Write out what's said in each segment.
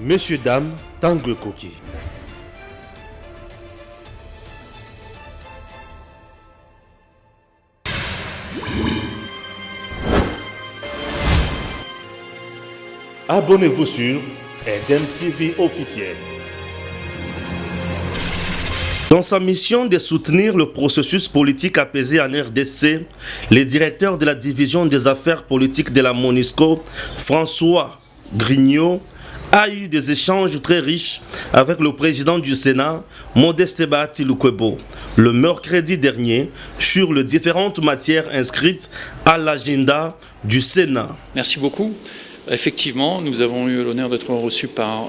Messieurs, dames, Tangue Koki. Abonnez-vous sur Eden TV officiel. Dans sa mission de soutenir le processus politique apaisé en RDC, le directeur de la division des affaires politiques de la MONUSCO, François Grignot, a eu des échanges très riches avec le président du Sénat, Modeste Bahati Lukwebo, le mercredi dernier, sur les différentes matières inscrites à l'agenda du Sénat. Merci beaucoup. Effectivement, nous avons eu l'honneur d'être reçus par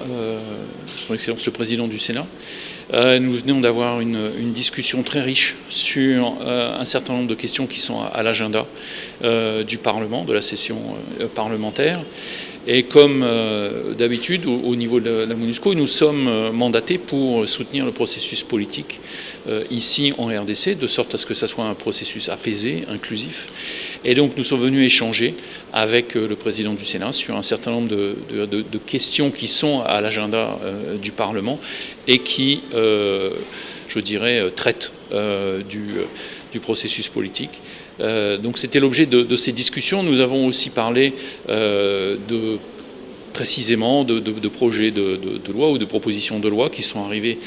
Son Excellence le Président du Sénat. Nous venons d'avoir une discussion très riche sur un certain nombre de questions qui sont à l'agenda du Parlement, de la session parlementaire. Et comme d'habitude, au niveau de la MONUSCO, nous sommes mandatés pour soutenir le processus politique ici en RDC, de sorte à ce que ça soit un processus apaisé, inclusif. Et donc nous sommes venus échanger avec le président du Sénat sur un certain nombre de questions qui sont à l'agenda du Parlement et qui, je dirais, traitent du processus politique. Donc c'était l'objet de ces discussions. Nous avons aussi parlé précisément de projets de loi ou de propositions de loi qui sont arrivés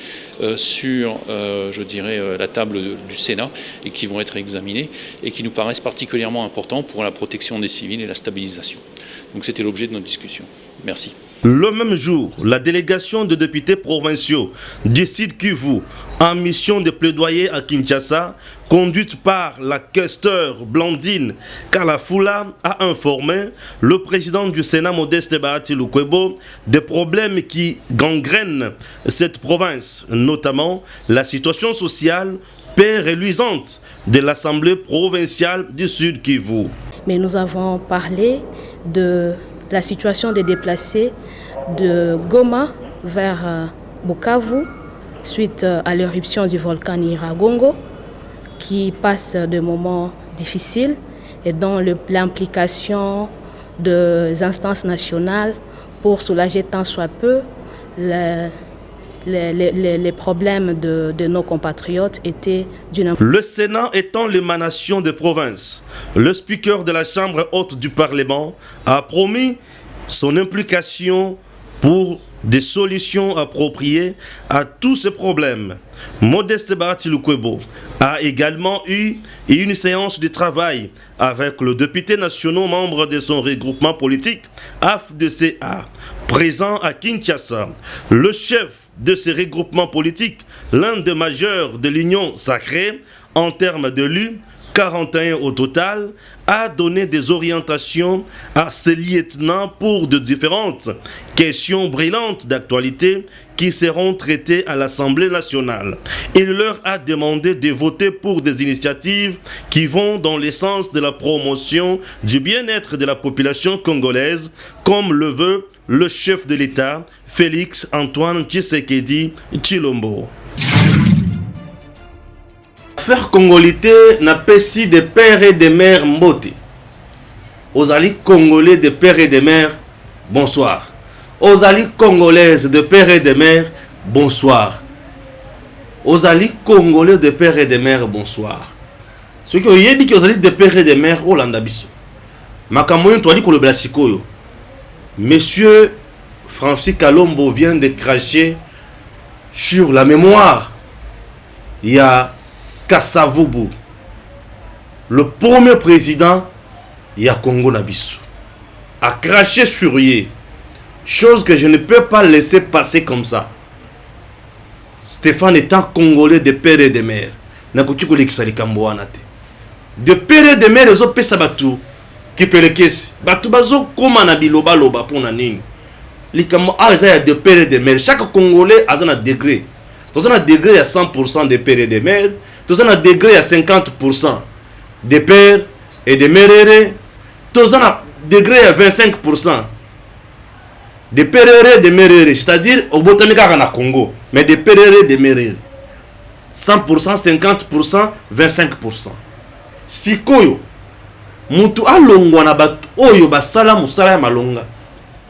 sur, je dirais, la table du Sénat et qui vont être examinés et qui nous paraissent particulièrement importants pour la protection des civils et la stabilisation. Donc c'était l'objet de notre discussion. Merci. Le même jour, la délégation de députés provinciaux du Sud Kivu en mission de plaidoyer à Kinshasa, conduite par la questeur Blandine Kalafula, a informé le président du Sénat Modeste Bahati Lukwebo des problèmes qui gangrènent cette province, notamment la situation sociale peu reluisante de l'Assemblée provinciale du Sud Kivu. Mais nous avons parlé de la situation des déplacés de Goma vers Bukavu suite à l'éruption du volcan Nyiragongo qui passe de moments difficiles et dont l'implication des instances nationales pour soulager tant soit peu les problèmes de nos compatriotes étaient d'une... Le Sénat étant l'émanation des provinces, le speaker de la Chambre haute du Parlement a promis son implication pour des solutions appropriées à tous ces problèmes. Modeste Bahati Lukwebo a également eu une séance de travail avec le député national membre de son regroupement politique, AFDCA, présent à Kinshasa. Le chef de ce regroupement politique, l'un des majeurs de l'Union sacrée en termes d'élus, 41 au total, a donné des orientations à ses lieutenants pour de différentes questions brillantes d'actualité qui seront traitées à l'Assemblée nationale. Il leur a demandé de voter pour des initiatives qui vont dans le sens de la promotion du bien-être de la population congolaise, comme le veut le chef de l'État, Félix Antoine Tshisekedi Tshilombo. Faire congolité n'a pas si de pères et de mères mbote. Aux alliés congolais de pères et de mères, bonsoir. Aux alliés congolaises de pères et de mères, bonsoir. Aux alliés congolais de pères et de mères, bonsoir. Ceux qui ont dit que aux alliés de pères et de mères, oh landabiso. Makamoyon toali ko le blasikoyo. Monsieur Francis Kalombo vient de cracher sur la mémoire. Il y a Kassavubu, le premier président ya Congo Nabiso, a craché sur lui, chose que je ne peux pas laisser passer comme ça. Stéphane étant congolais de père et de mère, de père et de mère, ils ont payé Batu qui peut le caisser. Batu bazo koma na biloba loba pour naning. Likamo a de père et de mère. Chaque Congolais a un degré. Dans un degré, il y a 100% de pères et de mères. Dans un degré, il y a 50% de pères et de mères. Dans un degré, il y a 25% de pères et de mères. C'est-à-dire, au Botanika, on a Congo. Mais de pères et de mères. 100%, 50%, 25%. Si koyo, mutu alongwa na batu oyo basala musala ya malonga.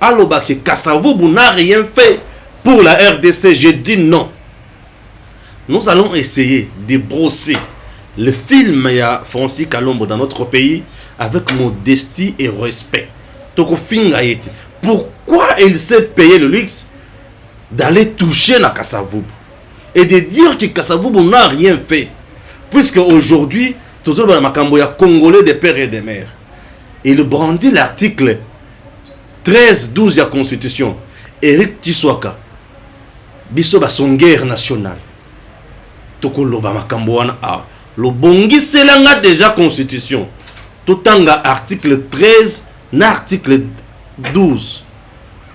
Alobake Kasavubu n'a rien fait pour la RDC. Je dis non. Nous allons essayer de brosser le film il y a Francis Kalombo dans notre pays avec modestie et respect. Pourquoi il s'est payé le luxe d'aller toucher na Kasavubu et de dire que Kasavubu n'a rien fait, puisque aujourd'hui toujours dans makambo ya congolais des pères et des mères. Il brandit l'article 13-12 de la Constitution. Eric Tiswaka biso ba son guerre nationale. Toko loba makambo wana a lo bongi selanga déjà Constitution. Totanga article 13 na article 12.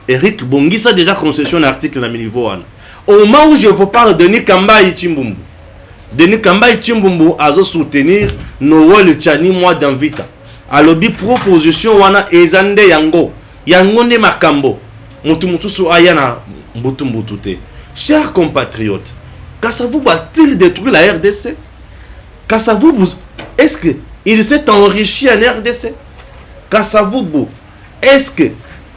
Eric Bongisa déjà Constitution article na niveau wana. Au moment où je vous parle de Denis Kambayi Chimbumbu. Denis Kambayi Chimbumbu a soutenir Noël Tchani moi dans Vita. Alobi proposition wana ezande yango. Yango ne makambo. Mutu mutusu ayana mbutu mbutute. Chers compatriotes, Kasavubu a-t-il détruit la RDC? Kasavubu, est-ce qu'il s'est enrichi en RDC? Kasavubu, est-ce que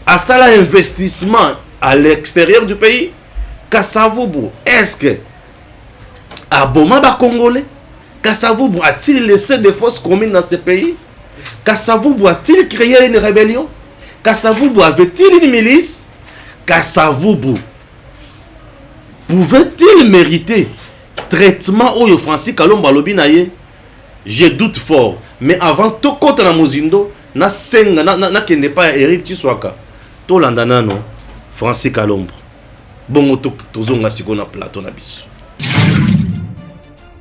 à ça l'investissement à l'extérieur du pays? Kasavubu, est-ce que à Boma ba Congolais? Kasavubu a-t-il laissé des fausses communes dans ce pays? Kasavubu a-t-il créé une rébellion? Kasavubu avait-il une milice? Kasavubu pouvait-il mériter traitement au Francis Kalombo alobi na ye? Je doute fort. Mais avant tout contre la Mozindo, na senga na kende pas Eric Tiswaka. To landana no Francis Kalombo. Bongo to zonga siko na plateau na biso.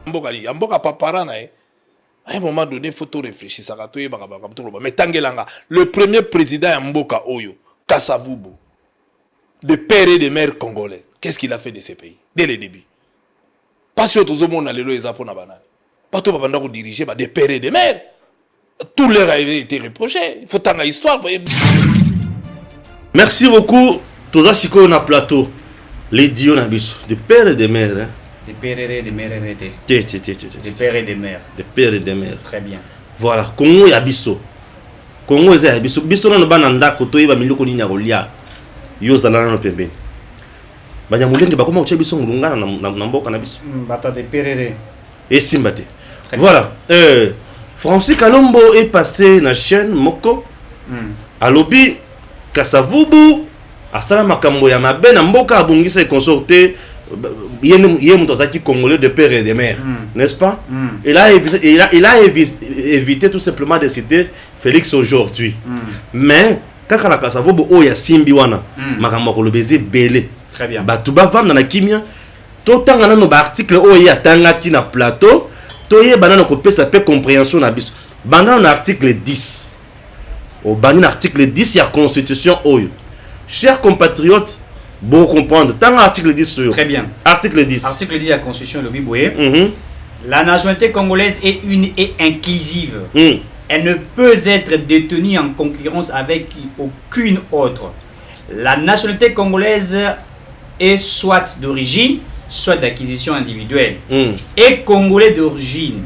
Mboka papara na e. À un moment donné, il faut tout réfléchir. Mais Tangelanga, le premier président à Mboka Oyo, Kasavubu, de père et de mère congolais, qu'est-ce qu'il a fait de ces pays dès le début? Pas sûr que tout le monde a les apôtres banal. Pas tout le monde diriger des pères et de mères. Tout leur a été reproché. Il faut tant histoire. Merci beaucoup. Tous ceux qui ont un plateau, les dieux de père et de mère. Des pères et des mères. Des pères et des mères. Des pères et des mères. Très bien. Voilà. Congo ya biso. Congo ya biso. Biso na bana ndako to yeba miloko ni nyakolia. Yo zalana no pembeni. Banyamulenge bakoma uche biso ngulungana na mboka na biso. Bata de père et simbate. Voilà. Francis Kalombo est passé na chaîne Moko. Alobi Kasavubu asala makambo ya mabe na mboka abungisa consorté. Il y a un Congolais de père et de mère, n'est-ce pas? Il a évité tout simplement de citer Félix aujourd'hui. Mais quand on a Kasavubu, il y a Simbiwana, Makamoko le baiser belé. Très bien. Batuba vendre dans la kimia. Tout temps, on a nos articles où il y a Tangaki na plateau. Tout y est banane copé ça peut compréhension na bis. Banane article 10. Au banane article 10 il y a constitution Oyo. Chers compatriotes. Bon comprendre. Tant l'article 10 sur. Très bien. Article 10. Article 10 de la Constitution, le Biboué. La nationalité congolaise est une et inclusive. Elle ne peut être détenue en concurrence avec aucune autre. La nationalité congolaise est soit d'origine, soit d'acquisition individuelle. Et congolais d'origine.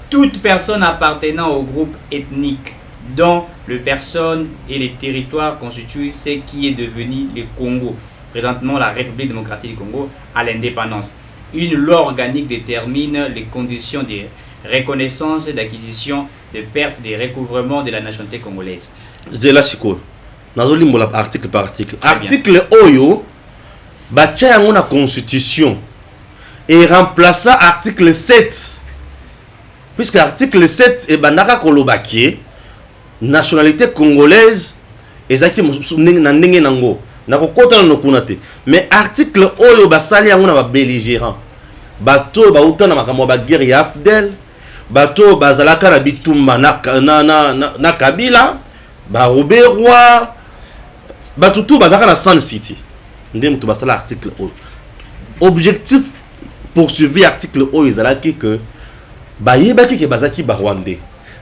Toute personne appartenant au groupe ethnique dont les personnes et les territoires constituent ce qui est devenu le Congo. Présentement la République démocratique du Congo à l'indépendance. Une loi organique détermine les conditions de reconnaissance et d'acquisition, de perte, de recouvrement de la nationalité congolaise. Zela Siko, nazolimbola article par article. Article Oyo, bacha yango na constitution et remplaça article 7. Puisque article 7 est banaka kolobaki nationalité congolaise ezaki na ndenge nango. Mais article Oyo basali yango na ba belligérant. Bato ba utana makambo ba guerre ya Fidel. Bato bazalaka na bitumba na Kabila, ba Robert Roi. Bato tout bazalaka na Sun City. Ndem to basala article Oyo. Objectif poursuivi article Oyo ezalaki que bayebaki ke bazaki ba Rwandais.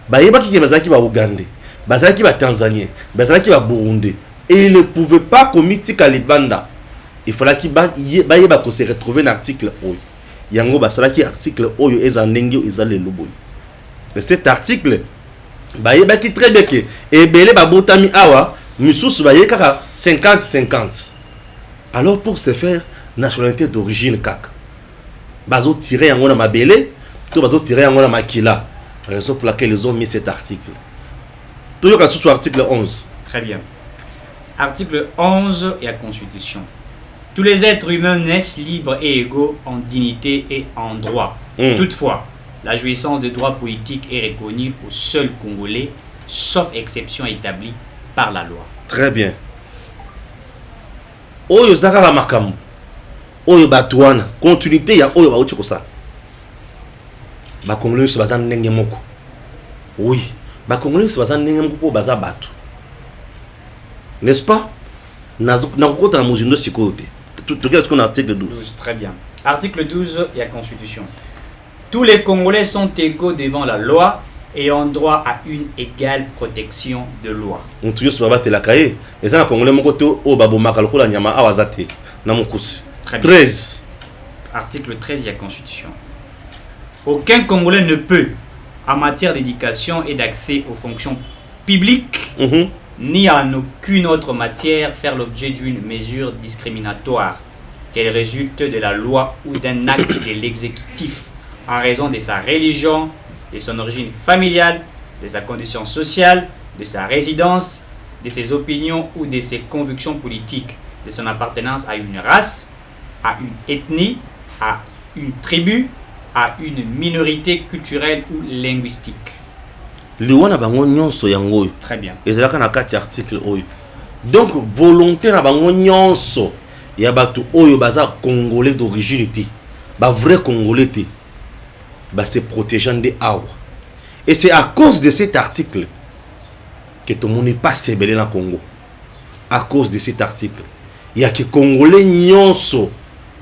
Bayebaki ke bazaki ba Ougandais. Bazalaki ba Tanzanien. Bazalaki ba Burundais. Et il ne pouvait pas commettre Kalibanda. Il fallait qu'il se retrouve un article Oyo. Yango basalaki article Oyo ezandengi ezale luboy. Et cet article qui très bien que et belé ba botami awa misusu baye kaka 50-50. Alors pour se faire nationalité d'origine kaka bazo tirer yango na mabele to bazo tirer yango na makila, raison pour laquelle ils ont mis cet article. Toujours quand sur article 11. Très bien. Article 11 et la Constitution. Tous les êtres humains naissent libres et égaux en dignité et en droit. Toutefois, la jouissance de droits politiques est reconnue aux seuls Congolais, sauf exception établie par la loi. Très bien. Oyo zakara makamu. Oyo batuana. Continuité ya oyo bauti kosa. Ba Congolais se bazan ndenge moko. Oui. Ba Congolais se bazan ndenge moko po baza batu. N'est-ce pas? Nakokota na muzindo sikote. Tout ce qu'on a article 12. Très bien. Article 12 et la Constitution. Tous les Congolais sont égaux devant la loi et ont droit à une égale protection de loi. On toujours se battre la cahier. Les gens Congolais mon côté au babo makalo la nyama awazate na mukusi. 13. Article 13 de la Constitution. Aucun Congolais ne peut, en matière d'éducation et d'accès aux fonctions publiques, ni en aucune autre matière, faire l'objet d'une mesure discriminatoire qu'elle résulte de la loi ou d'un acte de l'exécutif en raison de sa religion, de son origine familiale, de sa condition sociale, de sa résidence, de ses opinions ou de ses convictions politiques, de son appartenance à une race, à une ethnie, à une tribu, à une minorité culturelle ou linguistique. Liwana bango nyonso yango. Très bien. Ezalaka na kati article oyo. Donc volonté na bango nyonso ya batu oyo baza congolais d'origine ti. Ba vrai congolais ti. Ba se protégeant de awa. Et c'est à cause de cet article que tout le monde n'est pas sebelé na Congo. À cause de cet article. Il y a que congolais nyonso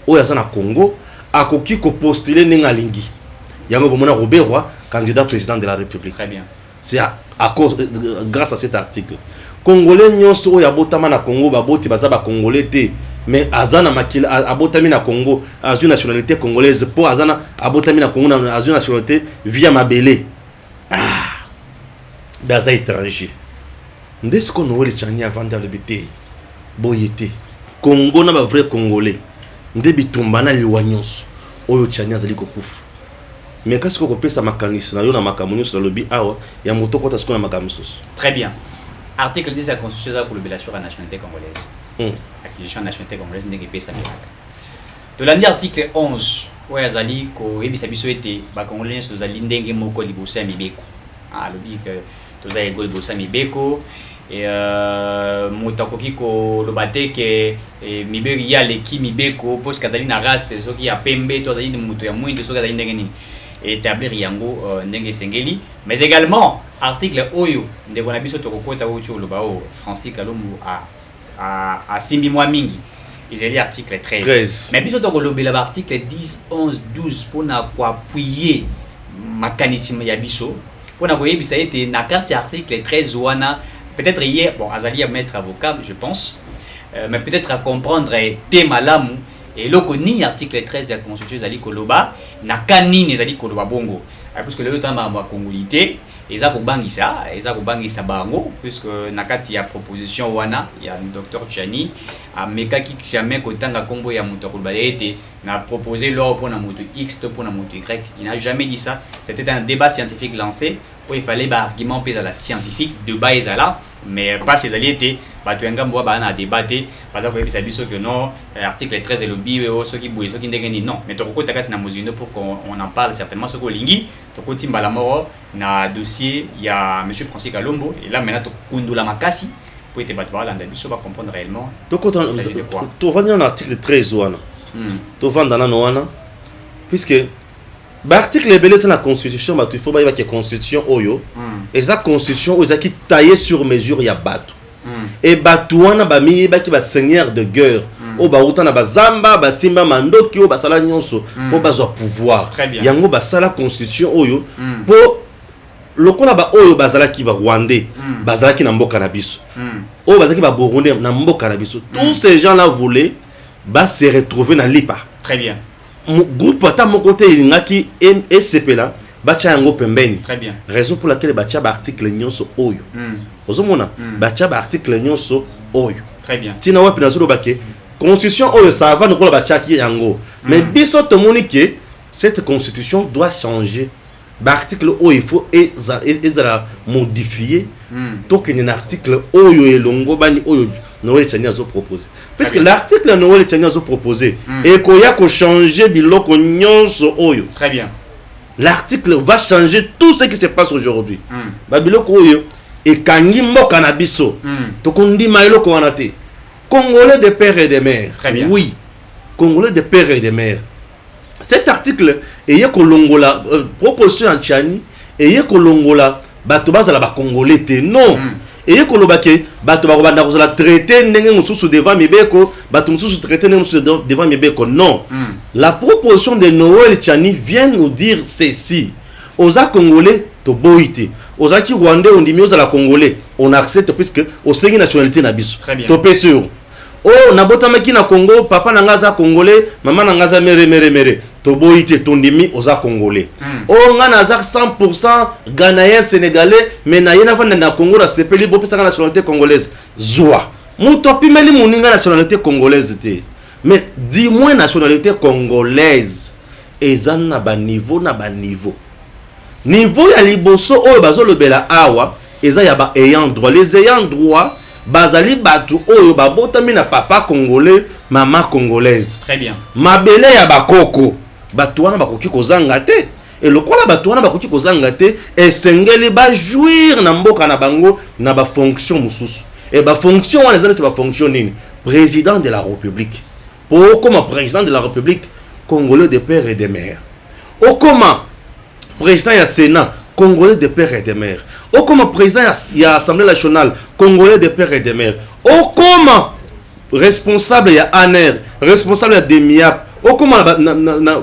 oyo za na Congo akoki ko postuler ninga lingi. Yango bomona Robert candidat président de la République. Très bien. C'est à cause, grâce à cet article. Congolais nyonso oyo abotama na Congo baboti baza ba congolais te, mais azana makila abotami na Congo azuna nationalité congolaise po azana abotami na Congo na azuna nationalité via mabele. Ah. Baza étranger. Ndesi ko no le chani avant dans le BT. Boyete. Congo na ba vrai congolais. Ndebi tombana liwa nyonso oyo chani azali ko kufu. Mais qu'est-ce qu'on peut ça makanisi na yo na makamunyo sur le lobby awa ya moto kota ce qu'on a makamusos. Très bien. Article 10 de la Constitution pour l'obligation de la nationalité congolaise. L'acquisition de la nationalité congolaise n'est pas ça miracle. De l'année article 11 où yazali ko ebisa biso ete ba congolais so zali ndenge moko liboso ya mibeko. Ah lobby que to za ego liboso ya mibeko et motakoki ko lobate ke mibeko ya leki mibeko parce que zali na race soki ya pembe to zali muto ya mwindi soki zali ndenge nini. Établir yango ndenge sengeli, mais également article oyo ndeko na biso tokokota ocho lobao Francis Kalombo a simbi mwa mingi ezali article 13. Mais biso tokolobela article 10 11 12 pona ko appuyer makanisi ya biso pona ko yebisa ete na carte article 13 wana peut-être hier bon azali à mettre avocat je pense mais peut-être à comprendre thème malamu. Et loko ni article 13 de la Constitution zali koloba na kanini zali koloba bongo parce que le temps ma congolité eza ko bangisa bango puisque na kati ya proposition wana ya docteur Chani a mekaki jamais kotanga kombo ya muto koloba ete na proposer l'or pour na muto X to pour na muto Y. Il n'a jamais dit ça. C'était un débat scientifique lancé où il fallait ba argument pèse à la scientifique de bas là mais pas ces alliés étaient batu ngambo ba na débatté parce que ça biso que non article 13 et le bio ceux qui bouillent ceux qui ndengeni non mais to ko takati na mozino pour qu'on en parle certainement ce ko lingi to ko timba la mort na dossier il y a monsieur Francis Kalombo et là maintenant to kundula makasi pour être batu ba landa biso ba comprendre réellement to vendre dans l'article 13 wana to vendre dans wana puisque l'article belé c'est la constitution il faut ba que constitution oyo et sa constitution oyo qui taillé sur mesure ya batu et batu wana ba mi ba ki ba seigneur de guerre o ba utana ba zamba ba simba mandoki o ba sala nyonso po ba zo pouvoir yango ba sala constitution oyo po lokola ba oyo bazala ki ba rwandais bazala ki na mboka na biso o bazala ki ba burundais na mboka na biso tous ces gens là voulaient ba se retrouver na lipa. Très bien. Groupe ata mon côté il ngaki SCP là bacha yango pembeni. Très bien. Raison pour laquelle bacha ba article nyonso oyo. Ozomona bacha ba article nyonso oyo. Très bien. Tina wapi nazolo bake constitution oyo ça va nous bacha ki yango. Mais biso to monique cette constitution doit changer. L'article oyo il faut ezala modifier. Donc un article oyo elongo bani oyo Noël Tchani a proposé. Parce que l'article Noël Tchani a proposé et qu'il y a que changer biloko nyonso oyo. Très bien. L'article va changer tout ce qui se passe aujourd'hui. Babiloko oyo et kangi mboka na biso. Tokondi mailoko wanate. Congolais de pères et de mères. Très bien. Oui. Congolais de pères et de mères. Cet article est kolongola proposition en Tchani et kolongola bato bazala ba congolais te non. Et kolobake bato ba banda kozala traité ndenge mususu devant mibeko bato mususu traité ndenge mususu devant mibeko non. La proposition de Noël Tchani vient nous dire ceci. Oza congolais to boité. Oza ki rwandais on dit mieux à la congolais. On accepte puisque au sengi nationalité na biso. To pesio. Oh nabotamaki na Congo papa nangaza congolais maman nangaza mere to boité ton demi oza congolais. Oh nga naza 100% ghanéen sénégalais mais na yena vanda na Congo la sepeli bo pesa nationalité congolaise zoa muto pimeli muninga nationalité congolaise te mais dis-moi nationalité congolaise ezana ba niveau niveau ya liboso oyo bazolobela awa eza ya ba ayant droit les ayant droit bazali batu oyo babotami na papa congolais maman congolaise. Très bien. Mabele ya bakoko batu wana bakoki kozanga te et lokola batu wana bakoki kozanga te esengeli ba jouir na mboka na bango na ba fonction mususu et ba fonction wana c'est ba fonction nini président de la république pour comme président de la république congolais de père et de mère au comment président ya sénat congolais de père et de mère au comment président ya assemblée nationale congolais de père et de mère au comment responsable ya ANER responsable ya DEMIAP au comment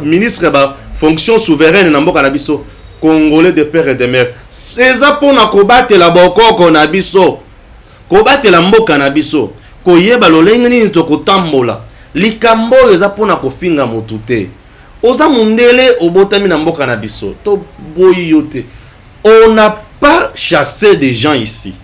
ministre ba fonction souveraine na mboka na biso congolais de père et de mère c'est ça pour na kobatela bokoko na biso kobatela mboka na biso koyeba lolenge nini to kotambola likambo eza pona kofinga motu te oza mundele obotami na mboka na biso to boyi yote. On n'a pas chassé des gens ici.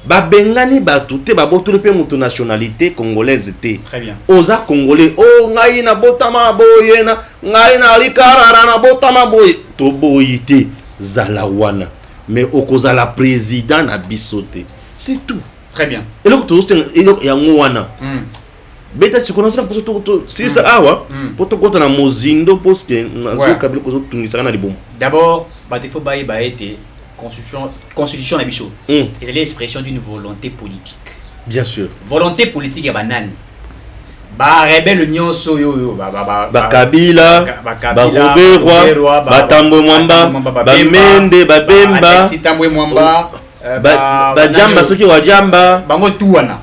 Babengani batute babotule pe mutu nationalité congolaise te. Très bien. Oza congolais oh ngai na botama boyena ngai na likarara na botama boy to boyite zalawana mais okozala président na bisote. C'est tout. Très bien. Et là to yango wana. Beta si connaissez pour tout si ça awa pour tout compte na mozindo parce que nazo kabila ko tungisa na libom. D'abord, il faut été constitution na biso. C'est l'expression d'une volonté politique. Bien sûr. Volonté politique ya banane. Ba rebelle nyonso yo ba Kabila, ba Roberwa, ba Tambo Mwamba, ba Mende, ba Bemba, Tambwe Mwamba, ba Jamba soki wa Jamba, bango tout wana.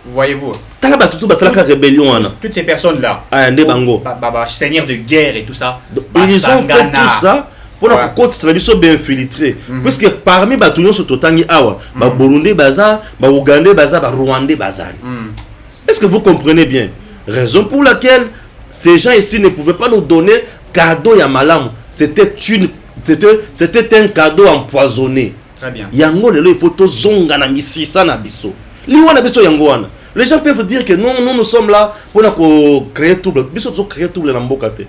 Voyez-vous. Tala ba tutu basalaka rébellion wana. Toutes ces personnes là. Ah ndé bango. Ba seigneur de guerre et tout ça. Ils ont fait tout ça pour la côte strabiso bien infiltré. Puisque parmi ba tout nyonso totangi awa, ba Burundi baza, ba Ougandais baza, ba Rwandais baza. Est-ce que vous comprenez bien? Raison pour laquelle ces gens ici ne pouvaient pas nous donner cadeau ya malam. C'était un cadeau empoisonné. Très bien. Yango lelo il faut to zonga na misisa na biso. Liwana biso yango wana. Les gens peuvent dire que non, nous sommes là pour créer trouble. Biso to créer trouble na mboka te.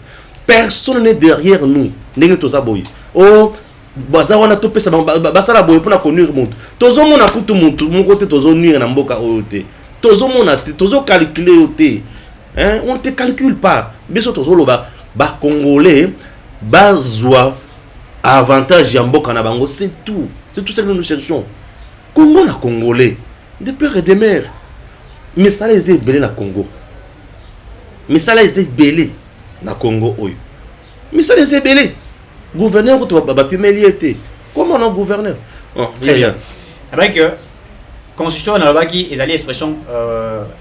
Personne n'est derrière nous. Ndenge to zaboyi. Oh baza wana to pesa basala boyi pour na conduire montu. Tozo mona kutu montu, mon côté tozo nuire na mboka oyote. Tozo mona te, tozo calculer yote. Hein, on te calcule pas. Biso tozo loba ba congolais bazwa avantage ya mboka na bango, c'est tout. C'est tout ce que nous cherchons. Congo na congolais, de père et de mère. Mais ça les est belé na Congo. Mais ça les est belé na Congo oyo. Mais ça les est belé. Gouverneur ko to ba pimeli était. Comment non gouverneur? Oh, rien. Avec constitution na baki ezali expression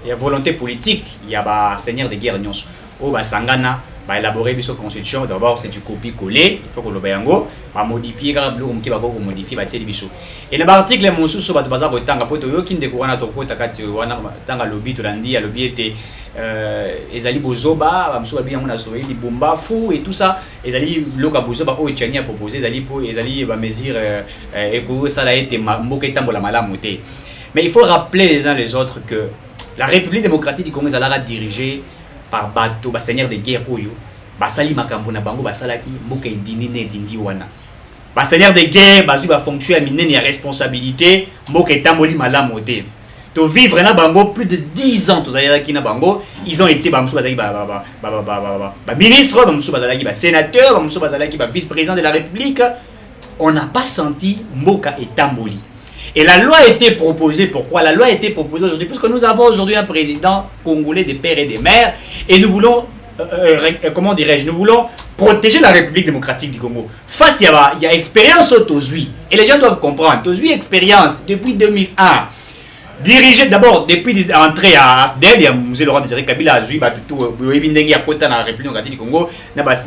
il y a volonté politique, il y a ba seigneur de guerre nyonso. O ba sangana ba élaborer biso constitution d'abord c'est du copier-coller, il faut que le bayango ba modifier car bloc qui va ko modifier ba teli biso. Et le article mosusu ba baza ko tanga poto yo kinde ko wana to ko takati wana tanga lobby to landi ya lobby était ezali bozoba bamusu babi yango na soyeli libumba fou et tout ça ezali loka bozoba oyo Tchani a proposé ezali ba mesure eko ça la été mboka etambola malamu te. Mais il faut rappeler les uns les autres que la République démocratique du Congo ezalaka dirigée par bato ba seigneur de guerre oyo basali makambo na bango basalaki mboka edini ne dindi wana ba seigneur de guerre bazu ba fonction ya minene ya responsabilité mboka etamboli malamu te. To vivre na bango plus de 10 ans tozalaki na bango, ils ont été bamusu bazali ba ministre, bamusu bazalaki ba sénateur, bamusu bazalaki ba vice-président de la République. On n'a pas senti mboka etamboli. Et la loi a été proposée. Pourquoi la loi a été proposée aujourd'hui? Parce que nous avons aujourd'hui un président congolais des pères et des mères et nous voulons comment dirais-je, nous voulons protéger la République démocratique du Congo. Face il y a expérience au Tozui et les gens doivent comprendre. Tozui expérience depuis 2001. Dirigé d'abord depuis l'entrée à AFDEL, il y a M. Laurent Désiré Kabila, Zui, Batutu, Bouyebindengui, à côté dans la République démocratique du Congo,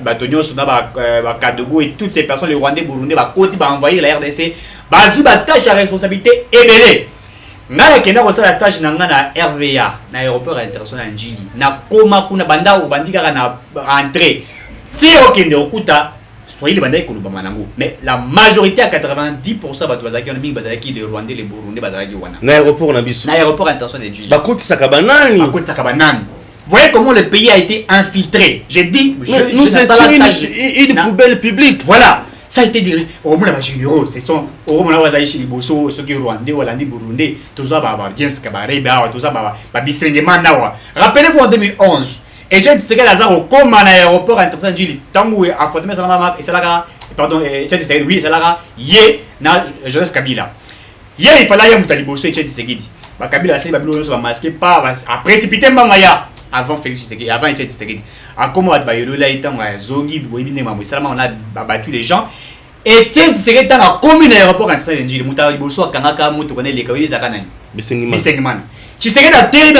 Batonio, Suna, Kadogo et toutes ces personnes, les Rwandais, Burundais, Bakoti, envoyer la RDC, Bazou, tâche à responsabilité ébélée. Nala kenda ko sala stage na ngana RVA na aéroport international Njili na koma kuna banda ou bandika na entrée ti okende okuta soyez les bandai kuluba manango mais la majorité à 90% batu bazaki on mingi bazaki de Rwandais les Burundais bazaki wana na aéroport na biso na aéroport international Njili bakoti sakabanani voyez comment le pays a été infiltré. J'ai dit nous c'est une poubelle publique. Voilà. Ça a été dirigé au moins les généraux, ce sont au moins les chez les Bosso, ceux qui Rwandais, Hollandais, Burundais, tout ça bien ce cabaret, tout ça bisengement nawa. Rappelez-vous en 2011, et j'ai dit que Lazare au comme à l'aéroport international Njili, tango affronté ça et ça là pardon, j'ai dit oui, ça là yé na Joseph Kabila. Hier il fallait y Moutali Bosso et j'ai dit ce qu'il dit. Kabila c'est babilo va masquer pas à précipiter mangaya. Avant Félix Tshisekedi, avant Etienne Tshisekedi. À comment Bayolo là étant Zongi, Boibine Mamou, seulement on a battu les gens. Etienne Tshisekedi dans la commune aéroport international Njili, Moutali Bosso à Kanaka, Moutou connaît les Kawili Zakanani. Bisengman. Tshisekedi a télé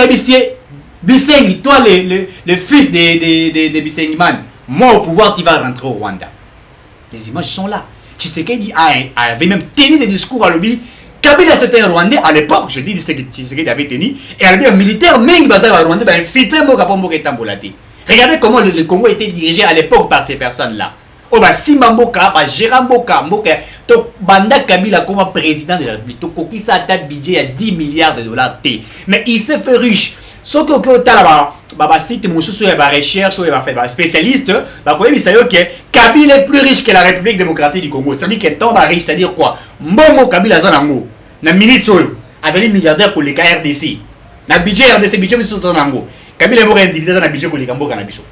Bisengi, toi le fils de Bisengman, moi au pouvoir tu vas rentrer au Rwanda. Les images sont là. Tshisekedi avait même tenu des discours à l'objet. Kabila c'était un Rwandais à l'époque, je dis ce qu'il avait tenu, et un militaire, même un Rwandais, regardez comment le Congo était dirigé à l'époque par ces personnes-là. Oh bah Simba Mboka, bah Gérard Mboka, to Banda Kabila comme président de la République, to Koki sa tête budget à 10 milliards de dollars T. Mais il s'est fait riche. Ce que tu as site mon sous ba recherche ou ba spécialiste, bah quoi il sait que Kabila est plus riche que la République démocratique du Congo. Ça dit que tant riche, c'est-à-dire quoi? Momo Kabila zanango. Na minute solo avec milliardaire pour les RDC na budget RDC budget biso tonango Kabila mo individu na budget pour les Kamboka na biso.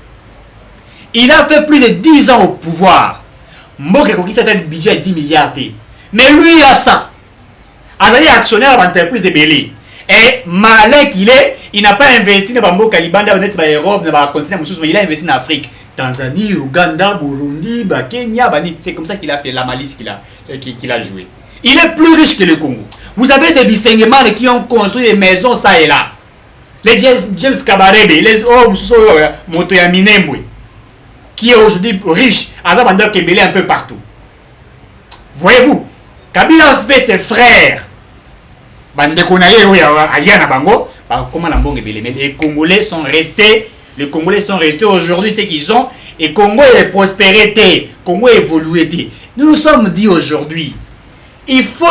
Il a fait plus de 10 ans au pouvoir. Mboka ko kisa tête budget 10 milliards T. Mais lui a ça. Azali actionnaire d'entreprise de Belé. Et malin qu'il est, il n'a pas investi dans Mboka Libanda, peut-être ba Europe, dans continent mususu, il a investi en Afrique. Tanzanie, Ouganda, Burundi, Kenya, c'est comme ça qu'il a fait la malice qu'il a joué. Il est plus riche que le Congo. Vous avez des Bisengman qui ont construit des maisons ça et là. Les James Kabarebe, les Motoya Minembwe, qui est aujourd'hui riche, Azabanda Kebele un peu partout. Voyez-vous, Kabila a fait ses frères. Comment la Mbonge Bele, mais les Congolais sont restés. Les Congolais sont restés aujourd'hui ce qu'ils sont. Et Congo est prospérité. Congo est évolué. Nous nous sommes dit aujourd'hui. Il faut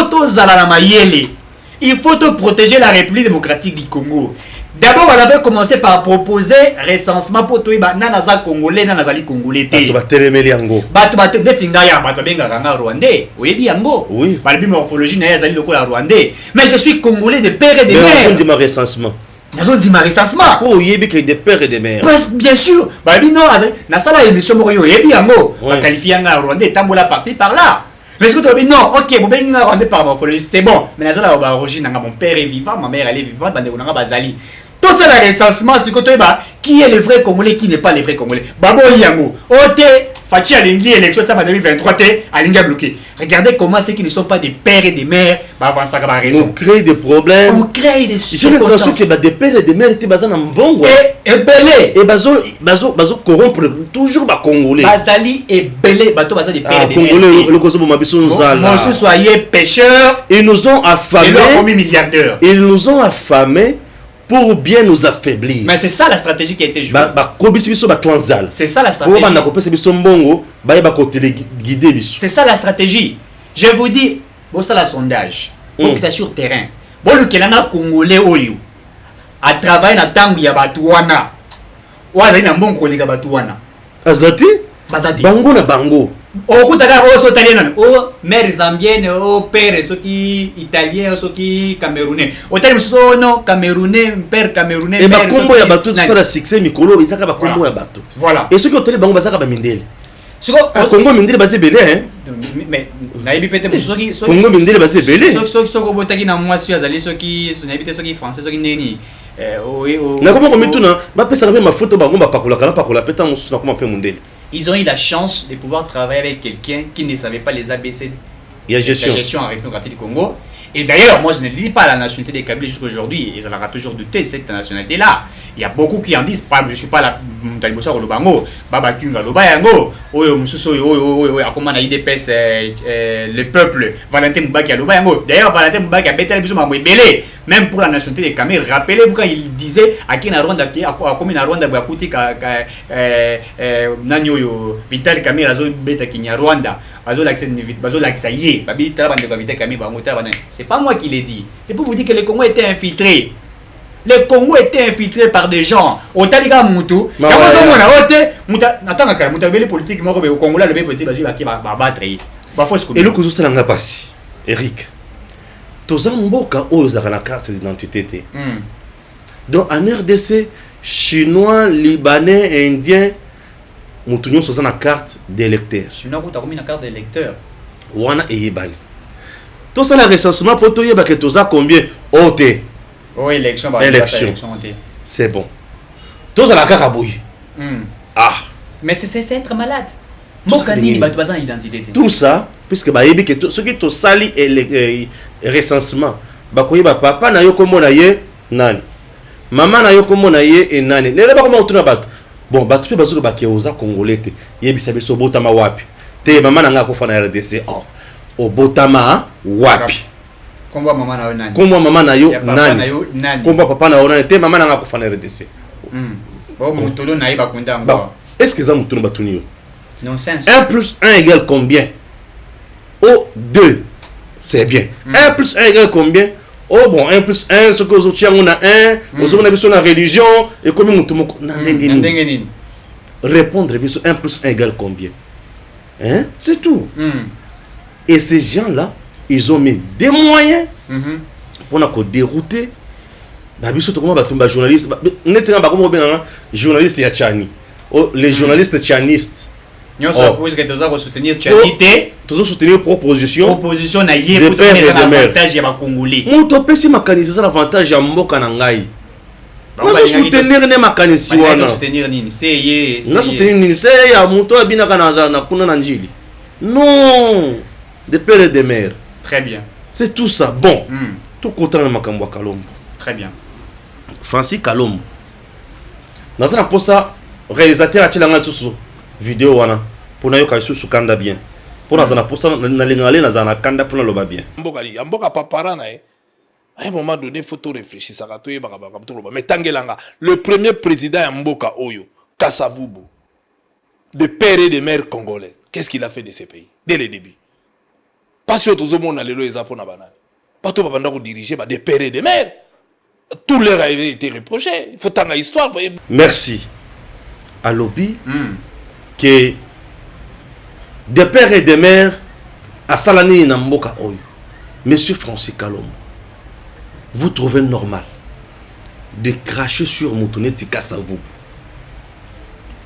il faut protéger la République démocratique du Congo. D'abord, on avait commencé par proposer recensement pour tout le monde congolais, nazali congolais. Oui. Morphologie rwandais. Mais je suis congolais de père et de mère. Recensement. Ma recensement. Oh, il y a des pères et des mères. Bien sûr. Non, na sala émission moyo yebi yango. Qualifié nga rwandais tambola par-ci par-là. Mais est-ce que tu as dit non, ok, mon père est rendu par morphologie, c'est bon. Mais mon père est vivant, ma mère elle est vivante, bazali. Tout ça, le recensement, c'est que tu as qui est le vrai Congolais, qui n'est pas le vrai Congolais. Babo Yango, Ote, Fachi Alingui, élection, ça m'a 2023, Alinga bloqué. Regardez comment ceux qui ne sont pas des pères et des mères, on crée des problèmes. On crée des circonstances. Que des pères et des mères étaient basés en bon. Et belé. Et bazo corrompre toujours les Congolais. Bazali et belé, bateau bazali des pères et des mères. Le Kosovo Mabiso nous a là. Soyez pêcheurs. Ils nous ont affamés. Ils leur ont mis milliardaires. Ils nous ont affamés pour bien nous affaiblir. Mais c'est ça la stratégie qui a été jouée. C'est ça la stratégie. C'est ça la stratégie. Je vous dis, bon, ça la sondage. Bon, qui est sur terrain. Bon, le Kelana Congolais, Oyo, a travaillé dans le temps où il y a Batouana. Ou à un bon collègue à Batouana. Azati? Bango na bango. Au italien, au mère zambienne, au père, ceux qui italien, ceux qui camerounais. Au italien, non camerounais, père camerounais. Et bah, combo ya bateau, tout ça, la succès, Mikolo, ils savent combo ya bateau. Voilà. Et ceux qui ont télé bango, basaka ba mindel. Ah, Congo mindel, basé belé, hein. Mais, naïbi peut-être, ceux qui. Congo mindel, basé belé. Ceux qui ont voté dans moi, ceux qui sont ceux qui français, ceux qui neni. Ils ont eu la chance de pouvoir travailler avec quelqu'un qui ne savait pas les ABC de la gestion en République démocratique du Congo. Et d'ailleurs, moi je ne lis pas la nationalité des Kabyles jusqu'à aujourd'hui, et ça leur a toujours douté cette nationalité-là. Il y a beaucoup qui en disent, pas, je ne suis pas la Moutalibosa ou le Bango, Baba Kunga, le Bayango, Oyo Moussou, Oyo, comment on a IDPS, le peuple, Valentin Moubaki à l'Obayango. D'ailleurs, Valentin Moubaki a bêté le bisou Mamouébélé, même pour la nationalité des Kabyles. Rappelez-vous quand il disait à qui na Rwanda, à combien na Rwanda, Bakuti, Nanyo, Vital Kamil, Azo Beta Kinya Rwanda, Azo Laxaye, Babi Taban de Vital Kamil, c'est pas moi qui l'ai dit. C'est pour vous dire que le Congo était infiltré. Le Congo était infiltré par des gens. Au Taliga Moutou, il y a un politique au Congo, le politique qui va battre. Et le coup, c'est la passe. Eric, tous en mboka osera la carte d'identité. Donc en RDC, chinois, libanais, indiens, nous avons une carte d'électeur. Chinois, vous avez une carte d'électeur. Wana et Yibani. Tout ça, le recensement, pour toi, il y a combien? OT. Oh, élection. C'est bon. Tout ça, la carte à bouillir. Ah. Mais c'est être malade. Tout ça, puisque ce qui est sali et recensement, papa na yo komo na ye nani, maman na yo komo na ye et nani. Ne pas comment on bat. Bon, batu pe bazo ba ki oza congolais te. Yebi sabe so botama wapi. Te maman na nga ko fa na RDC. Oh. O botama wapi. Kombo maman na yo nani. Kombo maman na yo nani. Kombo papa na yo nani. Te maman na nga ko fa na RDC. Bon, mutolo na iba kunda mba. Bon, est-ce que ça mutolo batuni yo? Nonsense. 1 plus 1 égale combien? Oh, 2. C'est bien. 1 plus 1 égale combien? Oh bon, 1 plus 1, ce que vous avez, on a 1. Vous avez besoin de la religion. Et combien vous avez? Répondre, 1 plus 1 égale combien? Hein? C'est tout. Et ces gens-là, ils ont mis des moyens pour nous dérouter. Journalistes, il y a Tchani. Les journalistes tchanistes. Nous avons soutenir Tchanité. Nous avons soutenir proposition. Proposition na yé pour donner l'avantage à Congolais. Nous avons payé ma canisi l'avantage à Mboka Nangai. Nous avons soutenir ne ma canisi wana. Nous soutenir nini. C'est yé. Nous soutenir nini. C'est ya muto abina kana na kuna nanjili. Non. Des pères et des mères. Très bien. C'est tout ça. Bon. Tout contraire na makambo Kalombo. Très bien. Francis Kalombo. Nous avons posé ça. Réalisateur a tiré vidéo wana pour na yoka sous kanda bien pour na zana pour ça na lingale na zana kanda pour na loba bien mboka papara na à un moment donné faut tout réfléchir ça to yeba ba to loba mais tangelanga le premier président ya mboka oyo Kasavubu de père et de mère congolais qu'est-ce qu'il a fait de ces pays dès le début parce que tout monde na lelo eza pona banane pas tout babanda ko diriger ba de père et de mère tout leur a été reproché il faut tanga histoire. Merci à lobby que des pères et des mères à Salani Namboka Oyo. Monsieur Francis Kalombo, vous trouvez normal de cracher sur Moutoneti Kasavubu?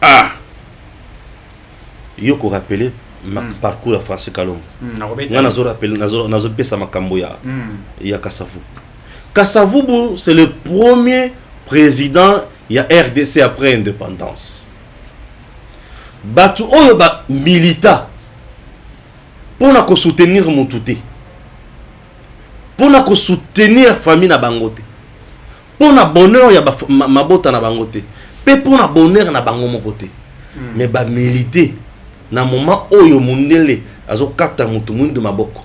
Ah! Yoko rappelé ma parcours à Francis Kalombo. Nazo rappelé nazo pesa makambo ya Kasavubu. Kasavubu c'est le premier président ya RDC après indépendance. Batu oyo ba milita pour na ko soutenir Moutouté, pour na ko soutenir famille na bangote, pour na bonheur ya mabota na bangote, pe pour na bonheur na bango mokote. Mais ba militer na moment oyo mundele azo kata mutu mundu maboko.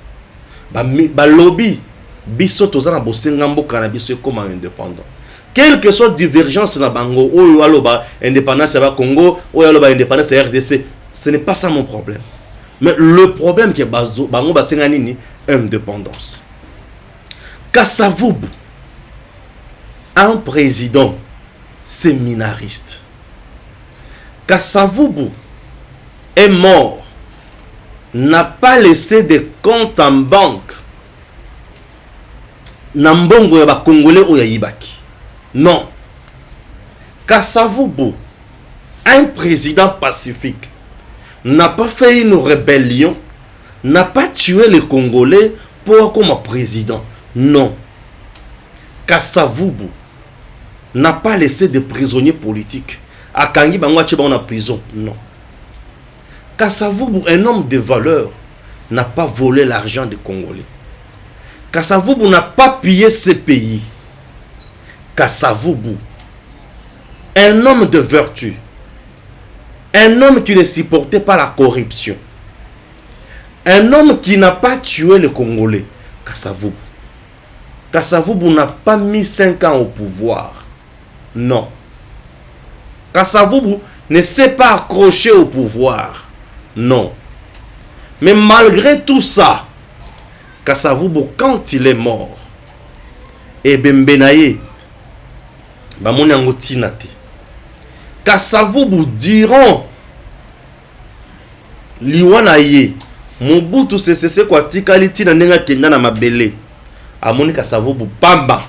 Ba lobby biso tozana bosenga mboka na biso comme indépendant. quelle que soit divergence na bango, ou aloba indépendance à Congo, ou aloba indépendance à RDC, ce n'est pas ça mon problème. Mais le problème qui est bango basenganini indépendance. Kasavubu, un président séminariste. Kasavubu est mort, n'a pas laissé de compte en banque. Nambongo ya ba Congolais ou ya Yibaki. Non. Kasavubu, un président pacifique, n'a pas fait une rébellion, n'a pas tué les Congolais pour comme président. Non. Kasavubu n'a pas laissé de prisonniers politiques. Akangi Bangwa Tcheba en prison. Non. Kasavubu, un homme de valeur, n'a pas volé l'argent des Congolais. Kasavubu n'a pas pillé ce pays. Kasavubu, un homme de vertu, un homme qui ne supportait pas la corruption, un homme qui n'a pas tué les Congolais. Kasavubu. Kasavubu n'a pas mis 5 ans au pouvoir. Non. Kasavubu ne s'est pas accroché au pouvoir. Non. Mais malgré tout ça, Kasavubu, quand il est mort, et Bembenaye, Kasavubu diront Liwanaye, Mobutu Sese kwa tikaliti na nenga kenda na mabele. Amoni Kasavubu pamba.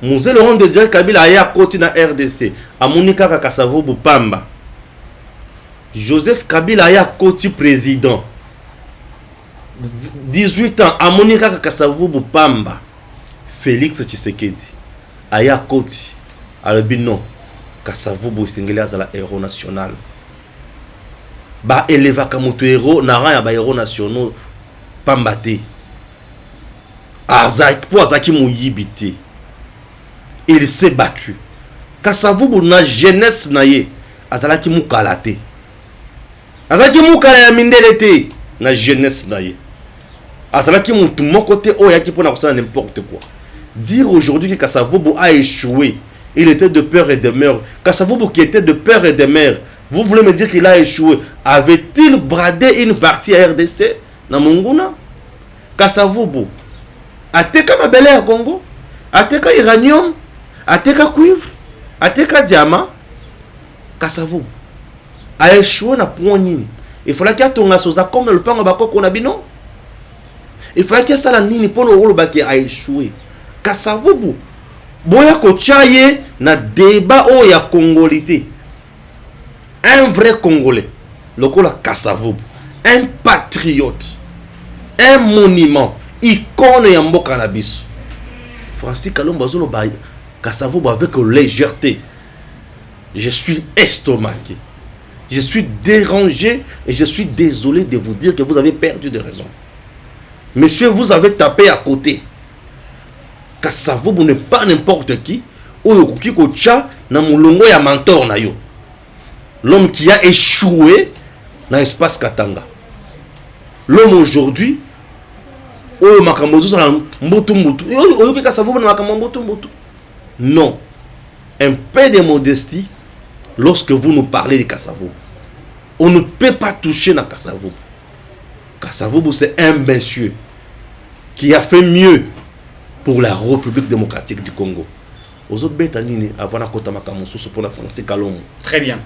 Mouze Laurent Désiré Kabila aya koti na RDC. Amoni kaka Kasavubu pamba. Joseph Kabila aya koti président. 18 ans, amoni kaka Kasavubu pamba. Félix Tshisekedi aya koti. Albino Kasavubu singeli azala héros national. Ba eleva kamuto héros na rang ya ba héros nationaux pambate. Azaki pour Azaki Mouyibité. Il s'est battu. Kasavubu na jeunesse na ye azalaki mukalate. Azalaki mukala ya mindelete na jeunesse na ye. Azalaki mutu mokote oyaki pona kosala n'importe quoi. Dire aujourd'hui que Kasavubu a échoué, il était de peur et de mort. Kasavubu qui était de peur et de mort, vous voulez me dire qu'il a échoué? Avait-il bradé une partie à RDC na Monguna? Kasavubu ateka mabele ya Congo, ateka uranium, ateka cuivre, ateka diamant. Kasavubu a échoué na point nini? Il fallait qu'il y ait ton asosa comme le pango bakoko na bino. Il fallait qu'il y ait ça la nini pour le rôle baki a échoué. Kasavubu boya ko chaye na débat o ya congolité. Un vrai Congolais, le kola Kasavubu, un patriote, un monument, icône ya mboka na biso. Francis Kalomba zolo ba Kasavubu avec légèreté. Je suis estomaqué. Je suis dérangé et je suis désolé de vous dire que vous avez perdu de raison. Monsieur, vous avez tapé à côté. Kasavubu n'est pas n'importe qui. Oyo kuki ko cha na mulongo ya mentor na yo. L'homme qui a échoué dans l'espace Katanga. L'homme aujourd'hui, oyo makambo zo na mbotu mbotu. Oyo ki Kasavubu na makambo mbotu mbotu. Non. Un peu de modestie lorsque vous nous parlez de Kasavubu. On ne peut pas toucher na Kasavubu. Kasavubu, c'est un monsieur qui a fait mieux pour la République démocratique du Congo. Aux autres bêtes, avant la Kota Makamousou, pour la Francis Kalom. Très bien.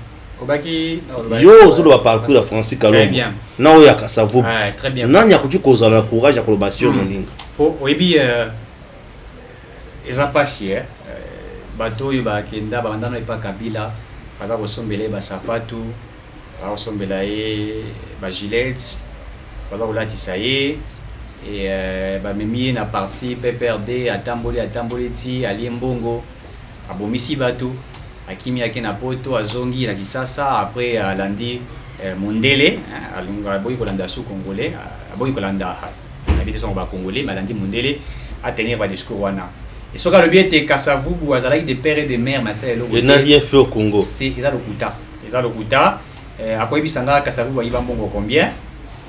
Obaki, yo, zo va parcours la Francis Kalom. Très bien. Non, il y a Kasavubu. Très bien. Non, il y a qui cause le courage, la collaboration. Oui, ils ont passé. Bateau, il va kenda, bandana pas Kabila, baza kosombele ba sapatu, baza kosombela ye ba gilets, baza kolatisa ye et ba memi na parti PPRD atamboli ti ali mbongo abomisi bato akimi yake na poto azongi na Kisasa après alandi Mondele alunga boyi kolanda su congolais boyi kolanda habité son ba congolais malandi Mondele a tenir ba discours wana. Et ce que le bien est Kasavubu, azalaki de père et de mère, il n'a rien fait au Congo. C'est ça le Kuta. Ça le Kuta. Après bisanga Kasavubu ayiba mbongo combien?